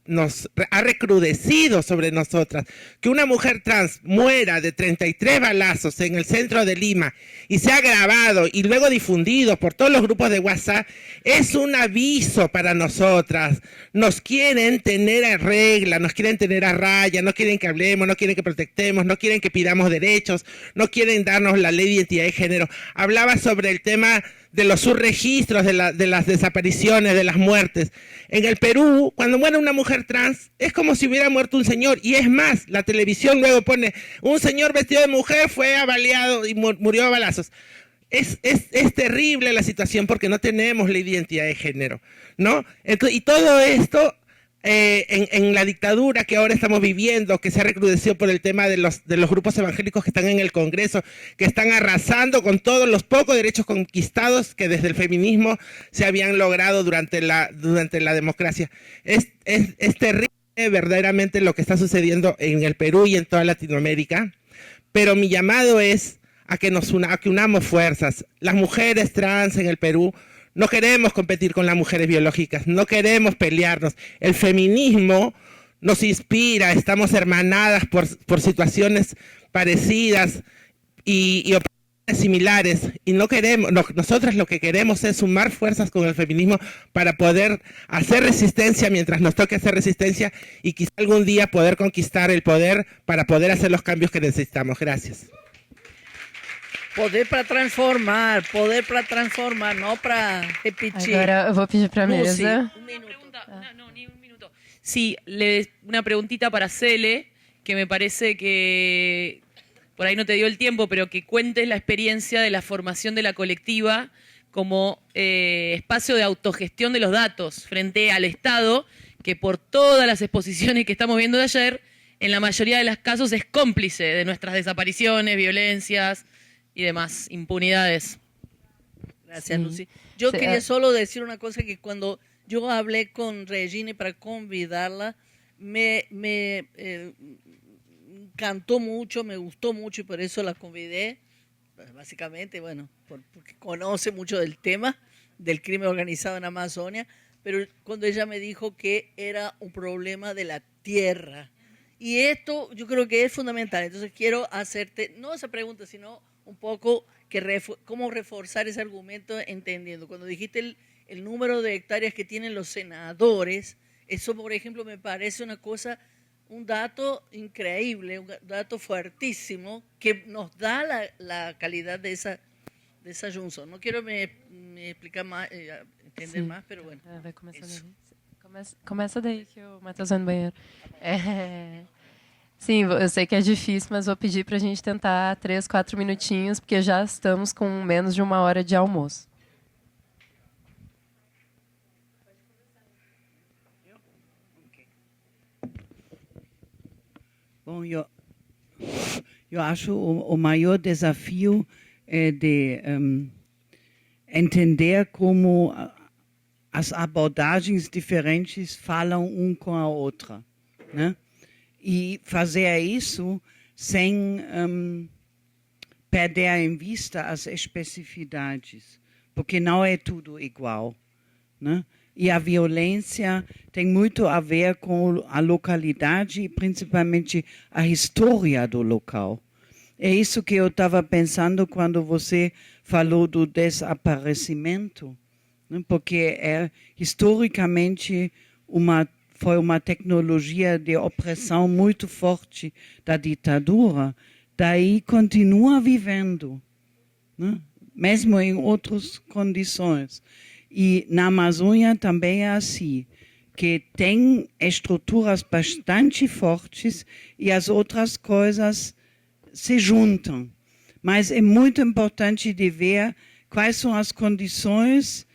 ha recrudecido sobre nosotras. Que una mujer trans muera de 33 balazos en el centro de Lima y sea grabado y luego difundido por todos los grupos de WhatsApp es un aviso para nosotras. Nos quieren tener a regla, nos quieren tener a raya, no quieren que hablemos, no quieren que protestemos, no quieren que pidamos derechos, no quieren darnos la ley de identidad de género. Hablaba sobre el tema de los subregistros de las desapariciones, de las muertes. En el Perú, cuando muere una mujer trans, es como si hubiera muerto un señor. Y es más, la televisión luego pone, un señor vestido de mujer fue abaleado y murió a balazos. Es terrible la situación porque no tenemos la identidad de género, ¿no? Entonces, y todo esto en la dictadura que ahora estamos viviendo, que se ha recrudecido por el tema de los grupos evangélicos que están en el Congreso, que están arrasando con todos los pocos derechos conquistados que desde el feminismo se habían logrado durante la democracia. Es terrible verdaderamente lo que está sucediendo en el Perú y en toda Latinoamérica, pero mi llamado es a que unamos fuerzas. Las mujeres trans en el Perú no queremos competir con las mujeres biológicas, no queremos pelearnos. El feminismo nos inspira, estamos hermanadas por situaciones parecidas y oportunidades similares. Y no queremos, nosotras lo que queremos es sumar fuerzas con el feminismo para poder hacer resistencia mientras nos toque hacer resistencia y quizá algún día poder conquistar el poder para poder hacer los cambios que necesitamos. Gracias. Poder para transformar, não para repetir. Agora eu vou pedir para a Lucy, mesa. Ni un minuto. Sí, una preguntita para Cele, que me parece que por ahí no te dio el tiempo, pero que cuentes la experiencia de la formación de la colectiva como espacio de autogestión de los datos frente al Estado, que por todas las exposiciones que estamos viendo de ayer, en la mayoría de los casos es cómplice de nuestras desapariciones, violencias y demás impunidades. Gracias, Lucy. Yo quería solo decir una cosa, que cuando yo hablé con Regine para convidarla, me encantó mucho, me gustó mucho y por eso la convidé, básicamente, bueno, porque conoce mucho del tema del crimen organizado en Amazonia, pero cuando ella me dijo que era un problema de la tierra. Y esto yo creo que es fundamental. Entonces quiero hacerte, no esa pregunta, sino un poco cómo reforzar ese argumento entendiendo. Cuando dijiste el número de hectáreas que tienen los senadores, eso, por ejemplo, me parece una cosa, un dato increíble, un dato fuertísimo que nos da la calidad de esa junção. No quiero me explicar más, entender más, pero bueno. Vai começar daí. Começa daí que o Matheus vai no banheiro. Sim, eu sei que é difícil, mas vou pedir para a gente tentar 3, 4 minutinhos, porque já estamos com menos de 1 hora de almoço. Bom, eu acho o maior desafio é de entender como as abordagens diferentes falam com a outra, né? E fazer isso sem perder em vista as especificidades, porque não é tudo igual, né? E a violência tem muito a ver com a localidade e principalmente a história do local. É isso que eu estava pensando quando você falou do desaparecimento, né? Porque historicamente foi uma tecnologia de opressão muito forte da ditadura, daí continua vivendo, né? Mesmo em outras condições. E na Amazônia também é assim, que tem estruturas bastante fortes e as outras coisas se juntam. Mas é muito importante de ver quais são as condições,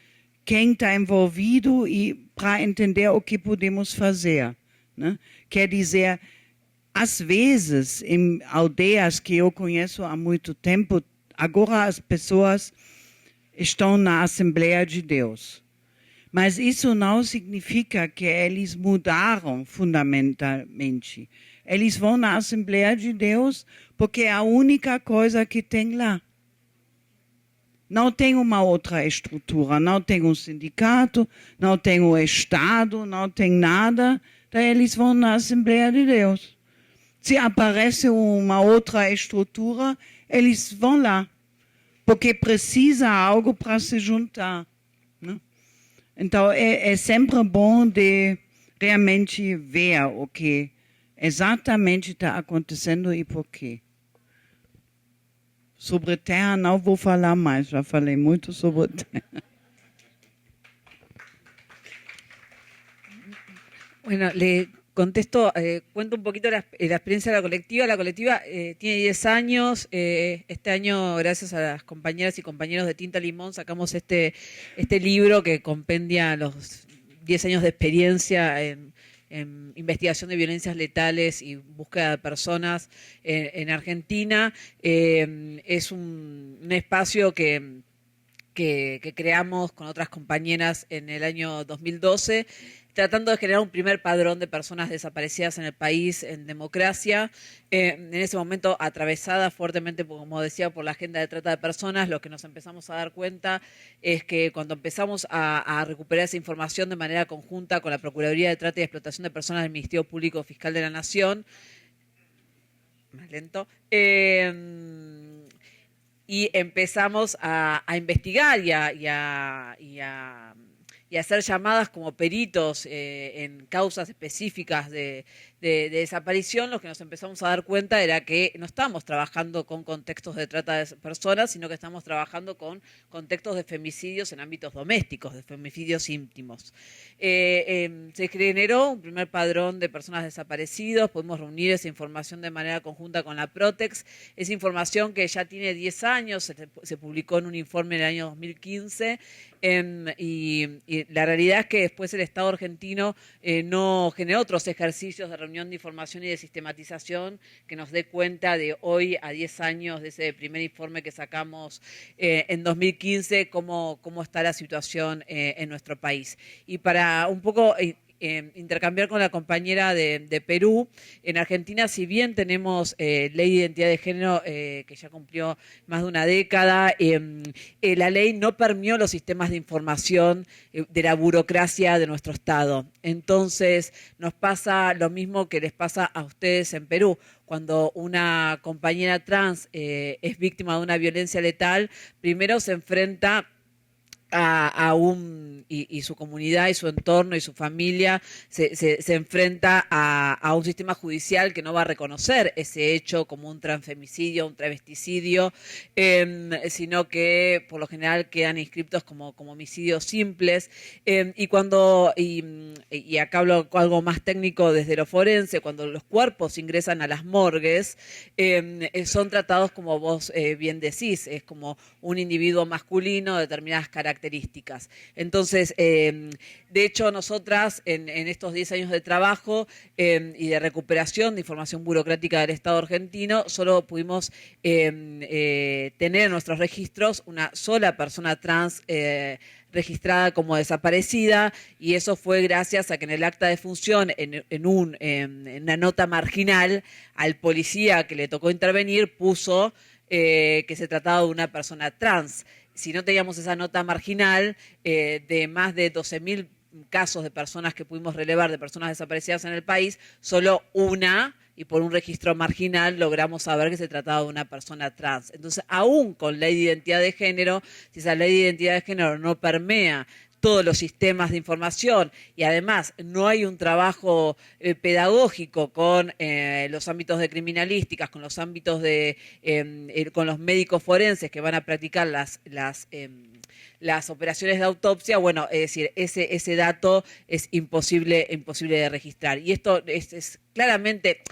quem está envolvido e para entender o que podemos fazer, né? Quer dizer, às vezes, em aldeias que eu conheço há muito tempo, agora as pessoas estão na Assembleia de Deus. Mas isso não significa que eles mudaram fundamentalmente. Eles vão na Assembleia de Deus porque é a única coisa que tem lá. Não tem uma outra estrutura, não tem um sindicato, não tem o Estado, não tem nada. daí eles vão na Assembleia de Deus. Se aparece uma outra estrutura, eles vão lá, porque precisa algo para se juntar, né? Então, é sempre bom de realmente ver o que exatamente está acontecendo e por quê. Sobre terra não vou falar mais, já falei muito sobre terra. Bueno, le contesto, cuento un poquito la experiencia de la colectiva. La colectiva tiene 10 años. Este año, gracias a las compañeras y compañeros de Tinta Limón, sacamos este libro que compendia los 10 años de experiencia en investigación de violencias letales y búsqueda de personas en Argentina. Es un espacio que creamos con otras compañeras en el año 2012, tratando de generar un primer padrón de personas desaparecidas en el país en democracia. En ese momento atravesada fuertemente, como decía, por la agenda de trata de personas, lo que nos empezamos a dar cuenta es que cuando empezamos a recuperar esa información de manera conjunta con la Procuraduría de Trata y Explotación de Personas del Ministerio Público Fiscal de la Nación, más lento, y empezamos a investigar y a hacer llamadas como peritos en causas específicas de desaparición, lo que nos empezamos a dar cuenta era que no estábamos trabajando con contextos de trata de personas, sino que estamos trabajando con contextos de femicidios en ámbitos domésticos, de femicidios íntimos. Se generó un primer padrón de personas desaparecidas, pudimos reunir esa información de manera conjunta con la Protex, esa información que ya tiene 10 años, se publicó en un informe en el año 2015, y la realidad es que después el Estado argentino no generó otros ejercicios de reunión de información y de sistematización que nos dé cuenta de hoy, a 10 años de ese primer informe que sacamos en 2015, cómo está la situación en nuestro país. Y para un poco intercambiar con la compañera de Perú, en Argentina, si bien tenemos ley de identidad de género que ya cumplió más de una década, la ley no permeó los sistemas de información de la burocracia de nuestro Estado. Entonces, nos pasa lo mismo que les pasa a ustedes en Perú. Cuando una compañera trans es víctima de una violencia letal, primero se enfrenta y su comunidad y su entorno y su familia se enfrenta a un sistema judicial que no va a reconocer ese hecho como un transfemicidio, un travesticidio, sino que por lo general quedan inscriptos como homicidios simples. Y acá hablo algo más técnico desde lo forense, cuando los cuerpos ingresan a las morgues, son tratados como vos bien decís, es como un individuo masculino de determinadas características. Entonces, de hecho, nosotras en estos 10 años de trabajo y de recuperación de información burocrática del Estado argentino, solo pudimos tener en nuestros registros una sola persona trans registrada como desaparecida, y eso fue gracias a que en el acta de función, en una nota marginal, al policía que le tocó intervenir puso que se trataba de una persona trans. Si no teníamos esa nota marginal, de más de 12.000 casos de personas que pudimos relevar, de personas desaparecidas en el país, solo una, y por un registro marginal, logramos saber que se trataba de una persona trans. Entonces, aún con ley de identidad de género, si esa ley de identidad de género no permea todos los sistemas de información y además no hay un trabajo pedagógico con los ámbitos de criminalísticas, con los ámbitos con los médicos forenses que van a practicar las operaciones de autopsia, bueno, es decir, ese dato es imposible de registrar. Y esto es claramente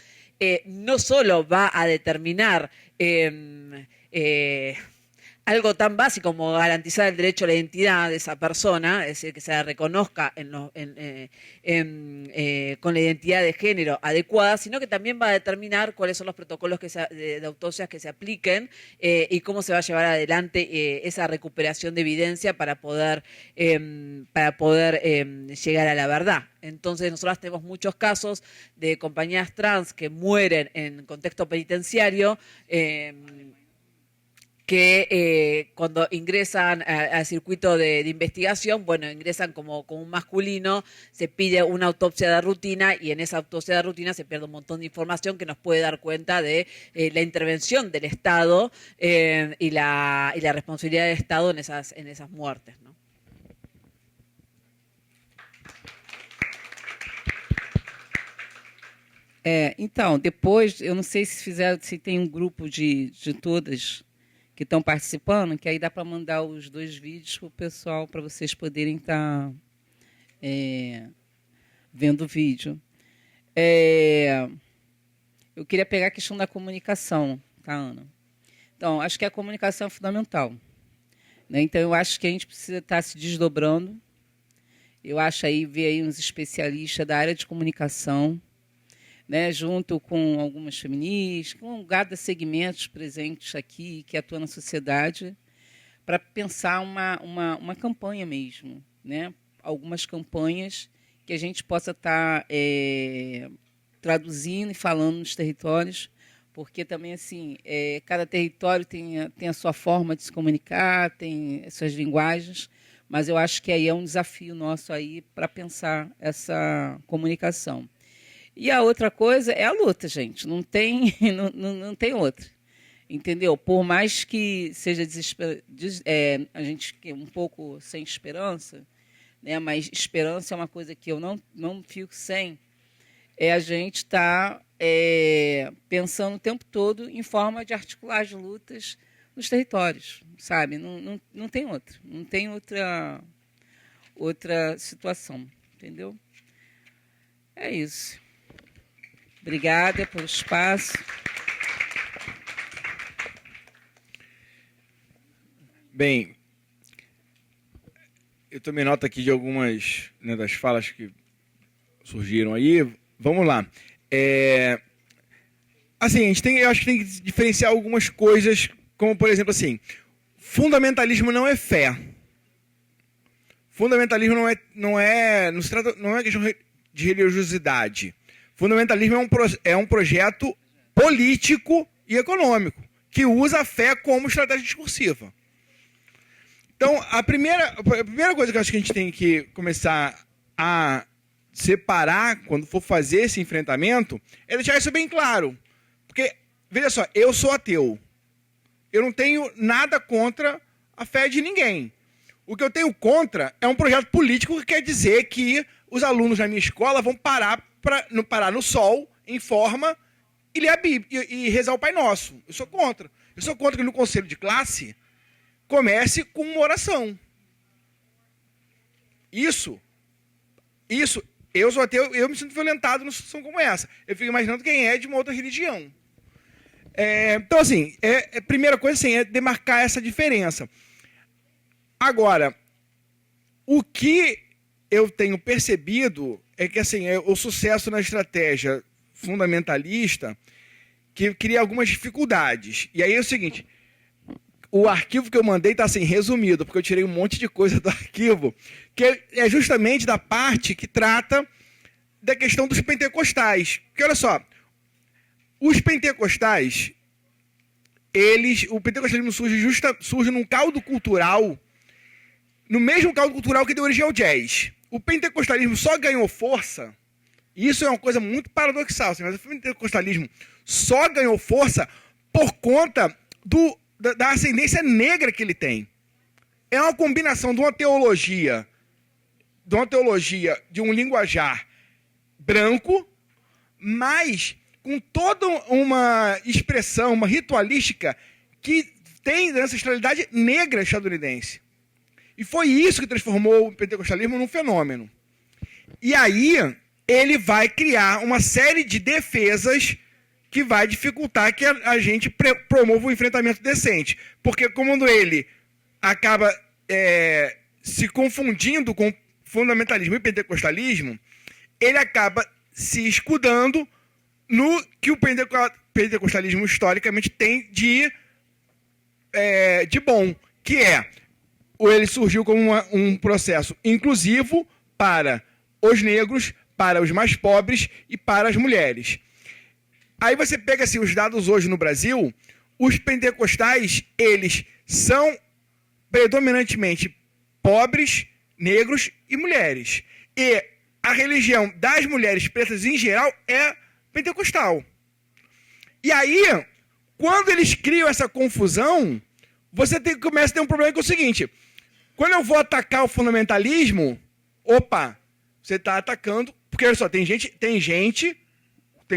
no solo va a determinar algo tan básico como garantizar el derecho a la identidad de esa persona, es decir, que se la reconozca con la identidad de género adecuada, sino que también va a determinar cuáles son los protocolos de autopsias que se apliquen y cómo se va a llevar adelante esa recuperación de evidencia para poder llegar a la verdad. Entonces, nosotros tenemos muchos casos de compañeras trans que mueren en contexto penitenciario, que cuando ingresan al circuito de investigación, bueno, ingresan como un masculino, se pide una autopsia de rutina y en esa autopsia de rutina se pierde un montón de información que nos puede dar cuenta de la intervención del Estado y la responsabilidad del Estado en esas muertes, ¿no? Então, depois, eu não sei se tem um grupo de todas que estão participando, que aí dá para mandar os 2 vídeos para o pessoal, para vocês poderem estar vendo o vídeo. Eu queria pegar a questão da comunicação, tá, Ana? Então, acho que a comunicação é fundamental, né? Então, eu acho que a gente precisa estar se desdobrando. Eu acho ver aí uns especialistas da área de comunicação, né, junto com algumas feministas, com cada segmentos presentes aqui que atuam na sociedade, para pensar uma campanha mesmo, né? Algumas campanhas que a gente possa estar traduzindo e falando nos territórios, porque também assim cada território tem a sua forma de se comunicar, tem as suas linguagens, mas eu acho que aí é um desafio nosso aí para pensar essa comunicação. E a outra coisa é a luta, gente. Não tem outra. Entendeu? Por mais que seja a gente um pouco sem esperança, né? Mas esperança é uma coisa que eu não fico sem. A gente está pensando o tempo todo em forma de articular as lutas nos territórios, sabe? Não tem outra. Não tem outra situação. Entendeu? É isso. Obrigada pelo espaço. Bem, eu tomei nota aqui de algumas, né, das falas que surgiram aí. Vamos lá. Assim, eu acho que tem que diferenciar algumas coisas, como, por exemplo, assim, fundamentalismo não é fé. Fundamentalismo não é questão de religiosidade. Fundamentalismo é um projeto político e econômico que usa a fé como estratégia discursiva. Então, a primeira coisa que eu acho que a gente tem que começar a separar quando for fazer esse enfrentamento é deixar isso bem claro. Porque, veja só, eu sou ateu. Eu não tenho nada contra a fé de ninguém. O que eu tenho contra é um projeto político que quer dizer que os alunos da minha escola vão parar no sol, em forma, e ler a Bíblia e rezar o Pai Nosso. Eu sou contra. Eu sou contra que no conselho de classe comece com uma oração. Isso, eu sou ateu, eu me sinto violentado numa situação como essa. Eu fico imaginando quem é de uma outra religião. Então, assim, a primeira coisa assim, é demarcar essa diferença. Agora, o que eu tenho percebido é que assim, o sucesso na estratégia fundamentalista que cria algumas dificuldades. E aí é o seguinte, o arquivo que eu mandei está assim, resumido, porque eu tirei um monte de coisa do arquivo, que é justamente da parte que trata da questão dos pentecostais. Porque olha só, os pentecostais, o pentecostalismo surge num caldo cultural, no mesmo caldo cultural que deu origem ao jazz. O pentecostalismo só ganhou força, e isso é uma coisa muito paradoxal, assim, mas o pentecostalismo só ganhou força por conta da ascendência negra que ele tem. É uma combinação de uma teologia de um linguajar branco, mas com toda uma expressão, uma ritualística que tem ancestralidade negra estadunidense. E foi isso que transformou o pentecostalismo num fenômeno. E aí ele vai criar uma série de defesas que vai dificultar que a gente promova um enfrentamento decente. Porque quando ele acaba se confundindo com fundamentalismo e pentecostalismo, ele acaba se escudando no que o pentecostalismo historicamente tem de bom, que ele surgiu como um processo inclusivo para os negros, para os mais pobres e para as mulheres. Aí você pega assim, os dados hoje no Brasil, os pentecostais, eles são predominantemente pobres, negros e mulheres. E a religião das mulheres pretas em geral é pentecostal. E aí, quando eles criam essa confusão, você começa a ter um problema que é o seguinte: quando eu vou atacar o fundamentalismo, opa, você está atacando, porque olha só, tem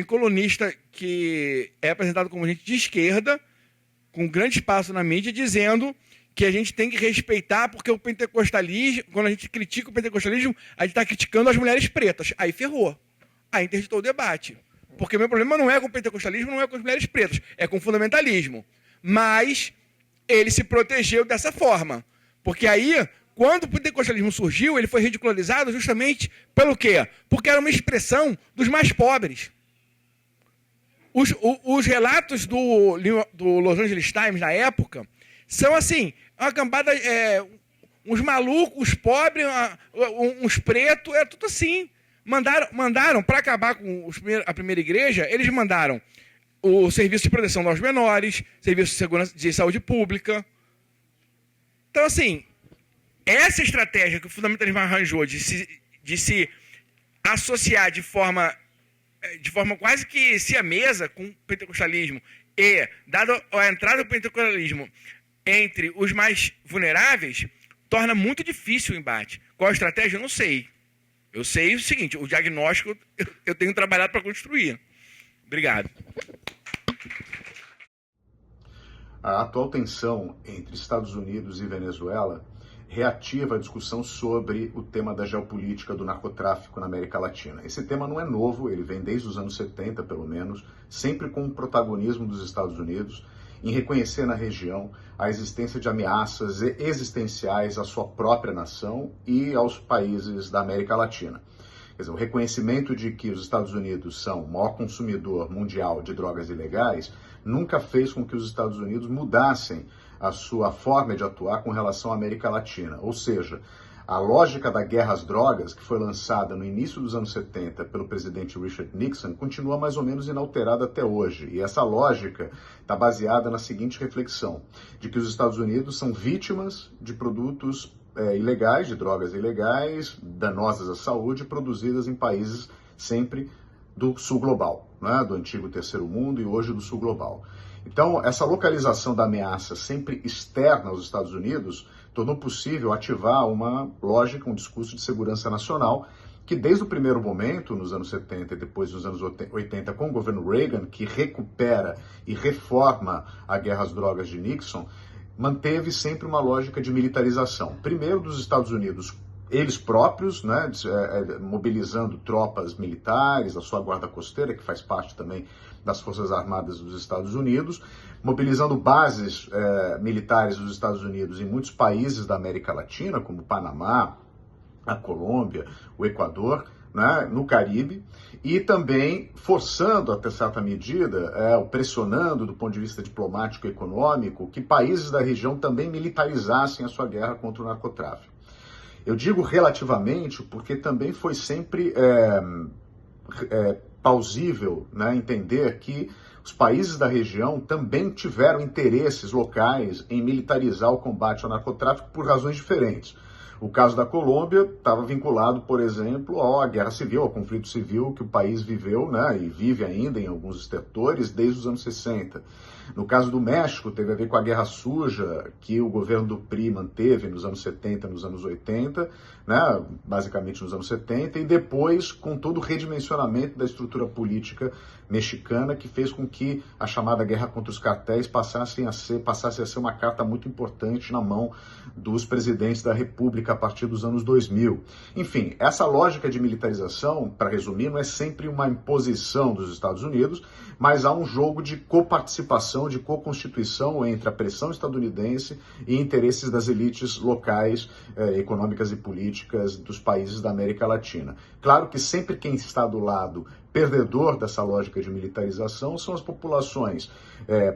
colunista que é apresentado como gente de esquerda, com grande espaço na mídia, dizendo que a gente tem que respeitar, porque o pentecostalismo, quando a gente critica o pentecostalismo, a gente está criticando as mulheres pretas. Aí ferrou. Aí interditou o debate. Porque o meu problema não é com o pentecostalismo, não é com as mulheres pretas, é com o fundamentalismo. Mas ele se protegeu dessa forma. Porque aí, quando o pentecostalismo surgiu, ele foi ridicularizado justamente pelo quê? Porque era uma expressão dos mais pobres. Os relatos do Los Angeles Times, na época, são assim, uma cambada, uns malucos, uns pobres, uns pretos, é tudo assim. Mandaram para acabar com a primeira igreja, eles mandaram o serviço de proteção aos menores, serviço de segurança de saúde pública. Então, assim, essa estratégia que o fundamentalismo arranjou de se associar de forma quase que siamesa com o pentecostalismo e, dada a entrada do pentecostalismo entre os mais vulneráveis, torna muito difícil o embate. Qual a estratégia? Eu não sei. Eu sei o seguinte, o diagnóstico eu tenho trabalhado para construir. Obrigado. A atual tensão entre Estados Unidos e Venezuela reativa a discussão sobre o tema da geopolítica do narcotráfico na América Latina. Esse tema não é novo, ele vem desde os anos 70, pelo menos, sempre com o protagonismo dos Estados Unidos em reconhecer na região a existência de ameaças existenciais à sua própria nação e aos países da América Latina. Quer dizer, o reconhecimento de que os Estados Unidos são o maior consumidor mundial de drogas ilegais nunca fez com que os Estados Unidos mudassem a sua forma de atuar com relação à América Latina. Ou seja, a lógica da guerra às drogas, que foi lançada no início dos anos 70 pelo presidente Richard Nixon, continua mais ou menos inalterada até hoje. E essa lógica está baseada na seguinte reflexão, de que os Estados Unidos são vítimas de produtos ilegais, de drogas ilegais, danosas à saúde, produzidas em países sempre do sul global, né? Do antigo terceiro mundo e hoje do sul global. Então, essa localização da ameaça sempre externa aos Estados Unidos tornou possível ativar uma lógica, um discurso de segurança nacional que desde o primeiro momento, nos anos 70 e depois nos anos 80, com o governo Reagan, que recupera e reforma a guerra às drogas de Nixon, manteve sempre uma lógica de militarização. Primeiro dos Estados Unidos, eles próprios, né, mobilizando tropas militares, a sua guarda costeira, que faz parte também das Forças Armadas dos Estados Unidos, mobilizando bases militares dos Estados Unidos em muitos países da América Latina, como Panamá, a Colômbia, o Equador, né, no Caribe, e também forçando, até certa medida, pressionando do ponto de vista diplomático e econômico, que países da região também militarizassem a sua guerra contra o narcotráfico. Eu digo relativamente porque também foi sempre plausível, né, entender que os países da região também tiveram interesses locais em militarizar o combate ao narcotráfico por razões diferentes. O caso da Colômbia estava vinculado, por exemplo, à guerra civil, ao conflito civil que o país viveu, né, e vive ainda em alguns setores desde os anos 60. No caso do México, teve a ver com a guerra suja que o governo do PRI manteve nos anos 70, nos anos 80, né, basicamente nos anos 70, e depois com todo o redimensionamento da estrutura política mexicana, que fez com que a chamada guerra contra os cartéis passasse a ser uma carta muito importante na mão dos presidentes da República a partir dos anos 2000. Enfim, essa lógica de militarização, para resumir, não é sempre uma imposição dos Estados Unidos, mas há um jogo de coparticipação, de co-constituição entre a pressão estadunidense e interesses das elites locais, econômicas e políticas dos países da América Latina. Claro que sempre quem está do lado perdedor dessa lógica de militarização são as populações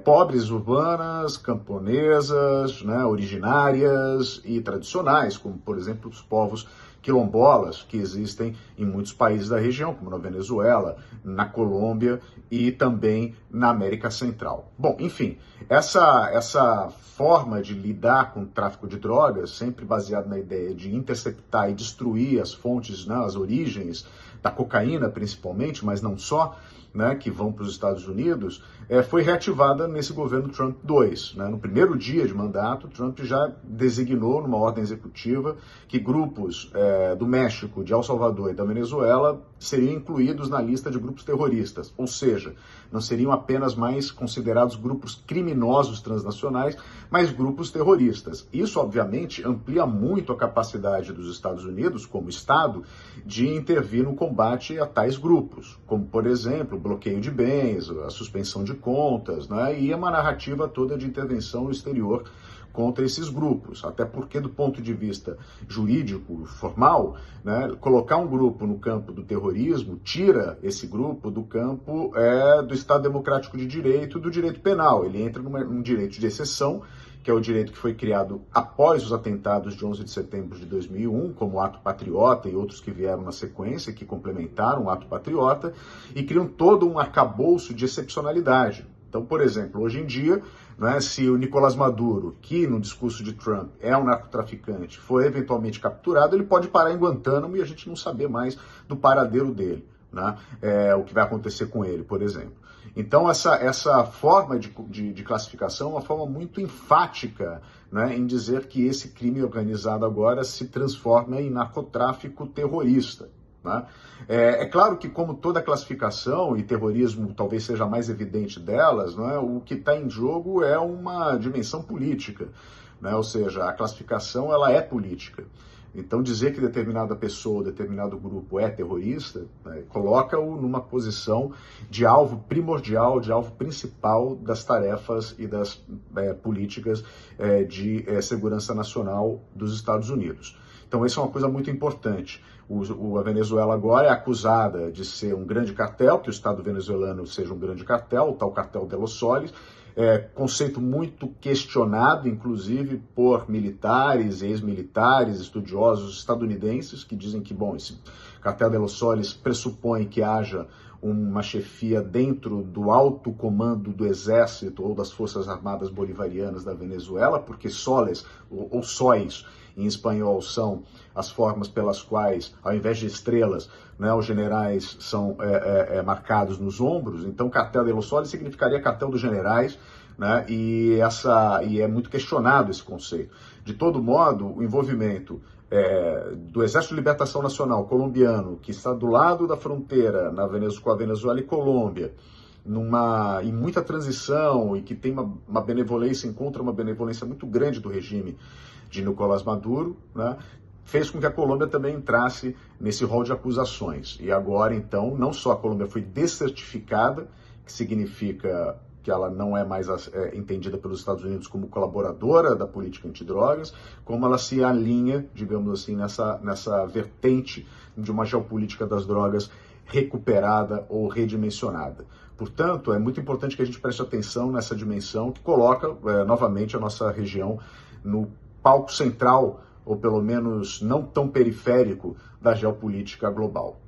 pobres, urbanas, camponesas, né, originárias e tradicionais, como, por exemplo, os povos quilombolas que existem em muitos países da região, como na Venezuela, na Colômbia e também na América Central. Bom, enfim, essa forma de lidar com o tráfico de drogas, sempre baseada na ideia de interceptar e destruir as fontes, né, as origens da cocaína principalmente, mas não só, né, que vão para os Estados Unidos, foi reativada nesse governo Trump 2. Né? No primeiro dia de mandato, Trump já designou numa ordem executiva que grupos do México, de El Salvador e da Venezuela seriam incluídos na lista de grupos terroristas, ou seja, não seriam apenas mais considerados grupos criminosos transnacionais, mas grupos terroristas. Isso, obviamente, amplia muito a capacidade dos Estados Unidos, como Estado, de intervir no combate a tais grupos, como, por exemplo, o bloqueio de bens, a suspensão de contas, né, e uma narrativa toda de intervenção no exterior contra esses grupos, até porque do ponto de vista jurídico, formal, né, colocar um grupo no campo do terrorismo tira esse grupo do campo do Estado Democrático de Direito e do direito penal. Ele entra num direito de exceção, que é o direito que foi criado após os atentados de 11 de setembro de 2001, como o Ato Patriota e outros que vieram na sequência, que complementaram o Ato Patriota, e criam todo um arcabouço de excepcionalidade. Então, por exemplo, hoje em dia, né, se o Nicolás Maduro, que no discurso de Trump é um narcotraficante, for eventualmente capturado, ele pode parar em Guantánamo e a gente não saber mais do paradeiro dele, né, o que vai acontecer com ele, por exemplo. Então, essa forma de classificação é uma forma muito enfática, né, em dizer que esse crime organizado agora se transforma em narcotráfico terrorista. Né? É claro que, como toda classificação, e terrorismo talvez seja a mais evidente delas, né, o que está em jogo é uma dimensão política, né? Ou seja, a classificação ela é política. Então, dizer que determinada pessoa, determinado grupo é terrorista, né, coloca-o numa posição de alvo primordial, de alvo principal das tarefas e das políticas de segurança nacional dos Estados Unidos. Então, isso é uma coisa muito importante. A Venezuela agora é acusada de ser um grande cartel, que o Estado venezuelano seja um grande cartel, o tal cartel de Los Soles, conceito muito questionado, inclusive, por militares, ex-militares, estudiosos estadunidenses, que dizem que, bom, esse cartel de Los Soles pressupõe que haja uma chefia dentro do alto comando do exército ou das Forças Armadas Bolivarianas da Venezuela, porque soles, ou sóis, em espanhol, são as formas pelas quais, ao invés de estrelas, né, os generais são marcados nos ombros. Então, cartel de Los Soles significaria cartel dos generais, né, e é muito questionado esse conceito. De todo modo, o envolvimento do Exército de Libertação Nacional colombiano, que está do lado da fronteira com a Venezuela e Colômbia, em muita transição e que tem uma benevolência, encontra uma benevolência muito grande do regime de Nicolás Maduro, né, fez com que a Colômbia também entrasse nesse rol de acusações. E agora, então, não só a Colômbia foi descertificada, que significa que ela não é mais entendida pelos Estados Unidos como colaboradora da política antidrogas, como ela se alinha, digamos assim, nessa vertente de uma geopolítica das drogas recuperada ou redimensionada. Portanto, é muito importante que a gente preste atenção nessa dimensão que coloca novamente a nossa região no palco central, ou pelo menos não tão periférico, da geopolítica global.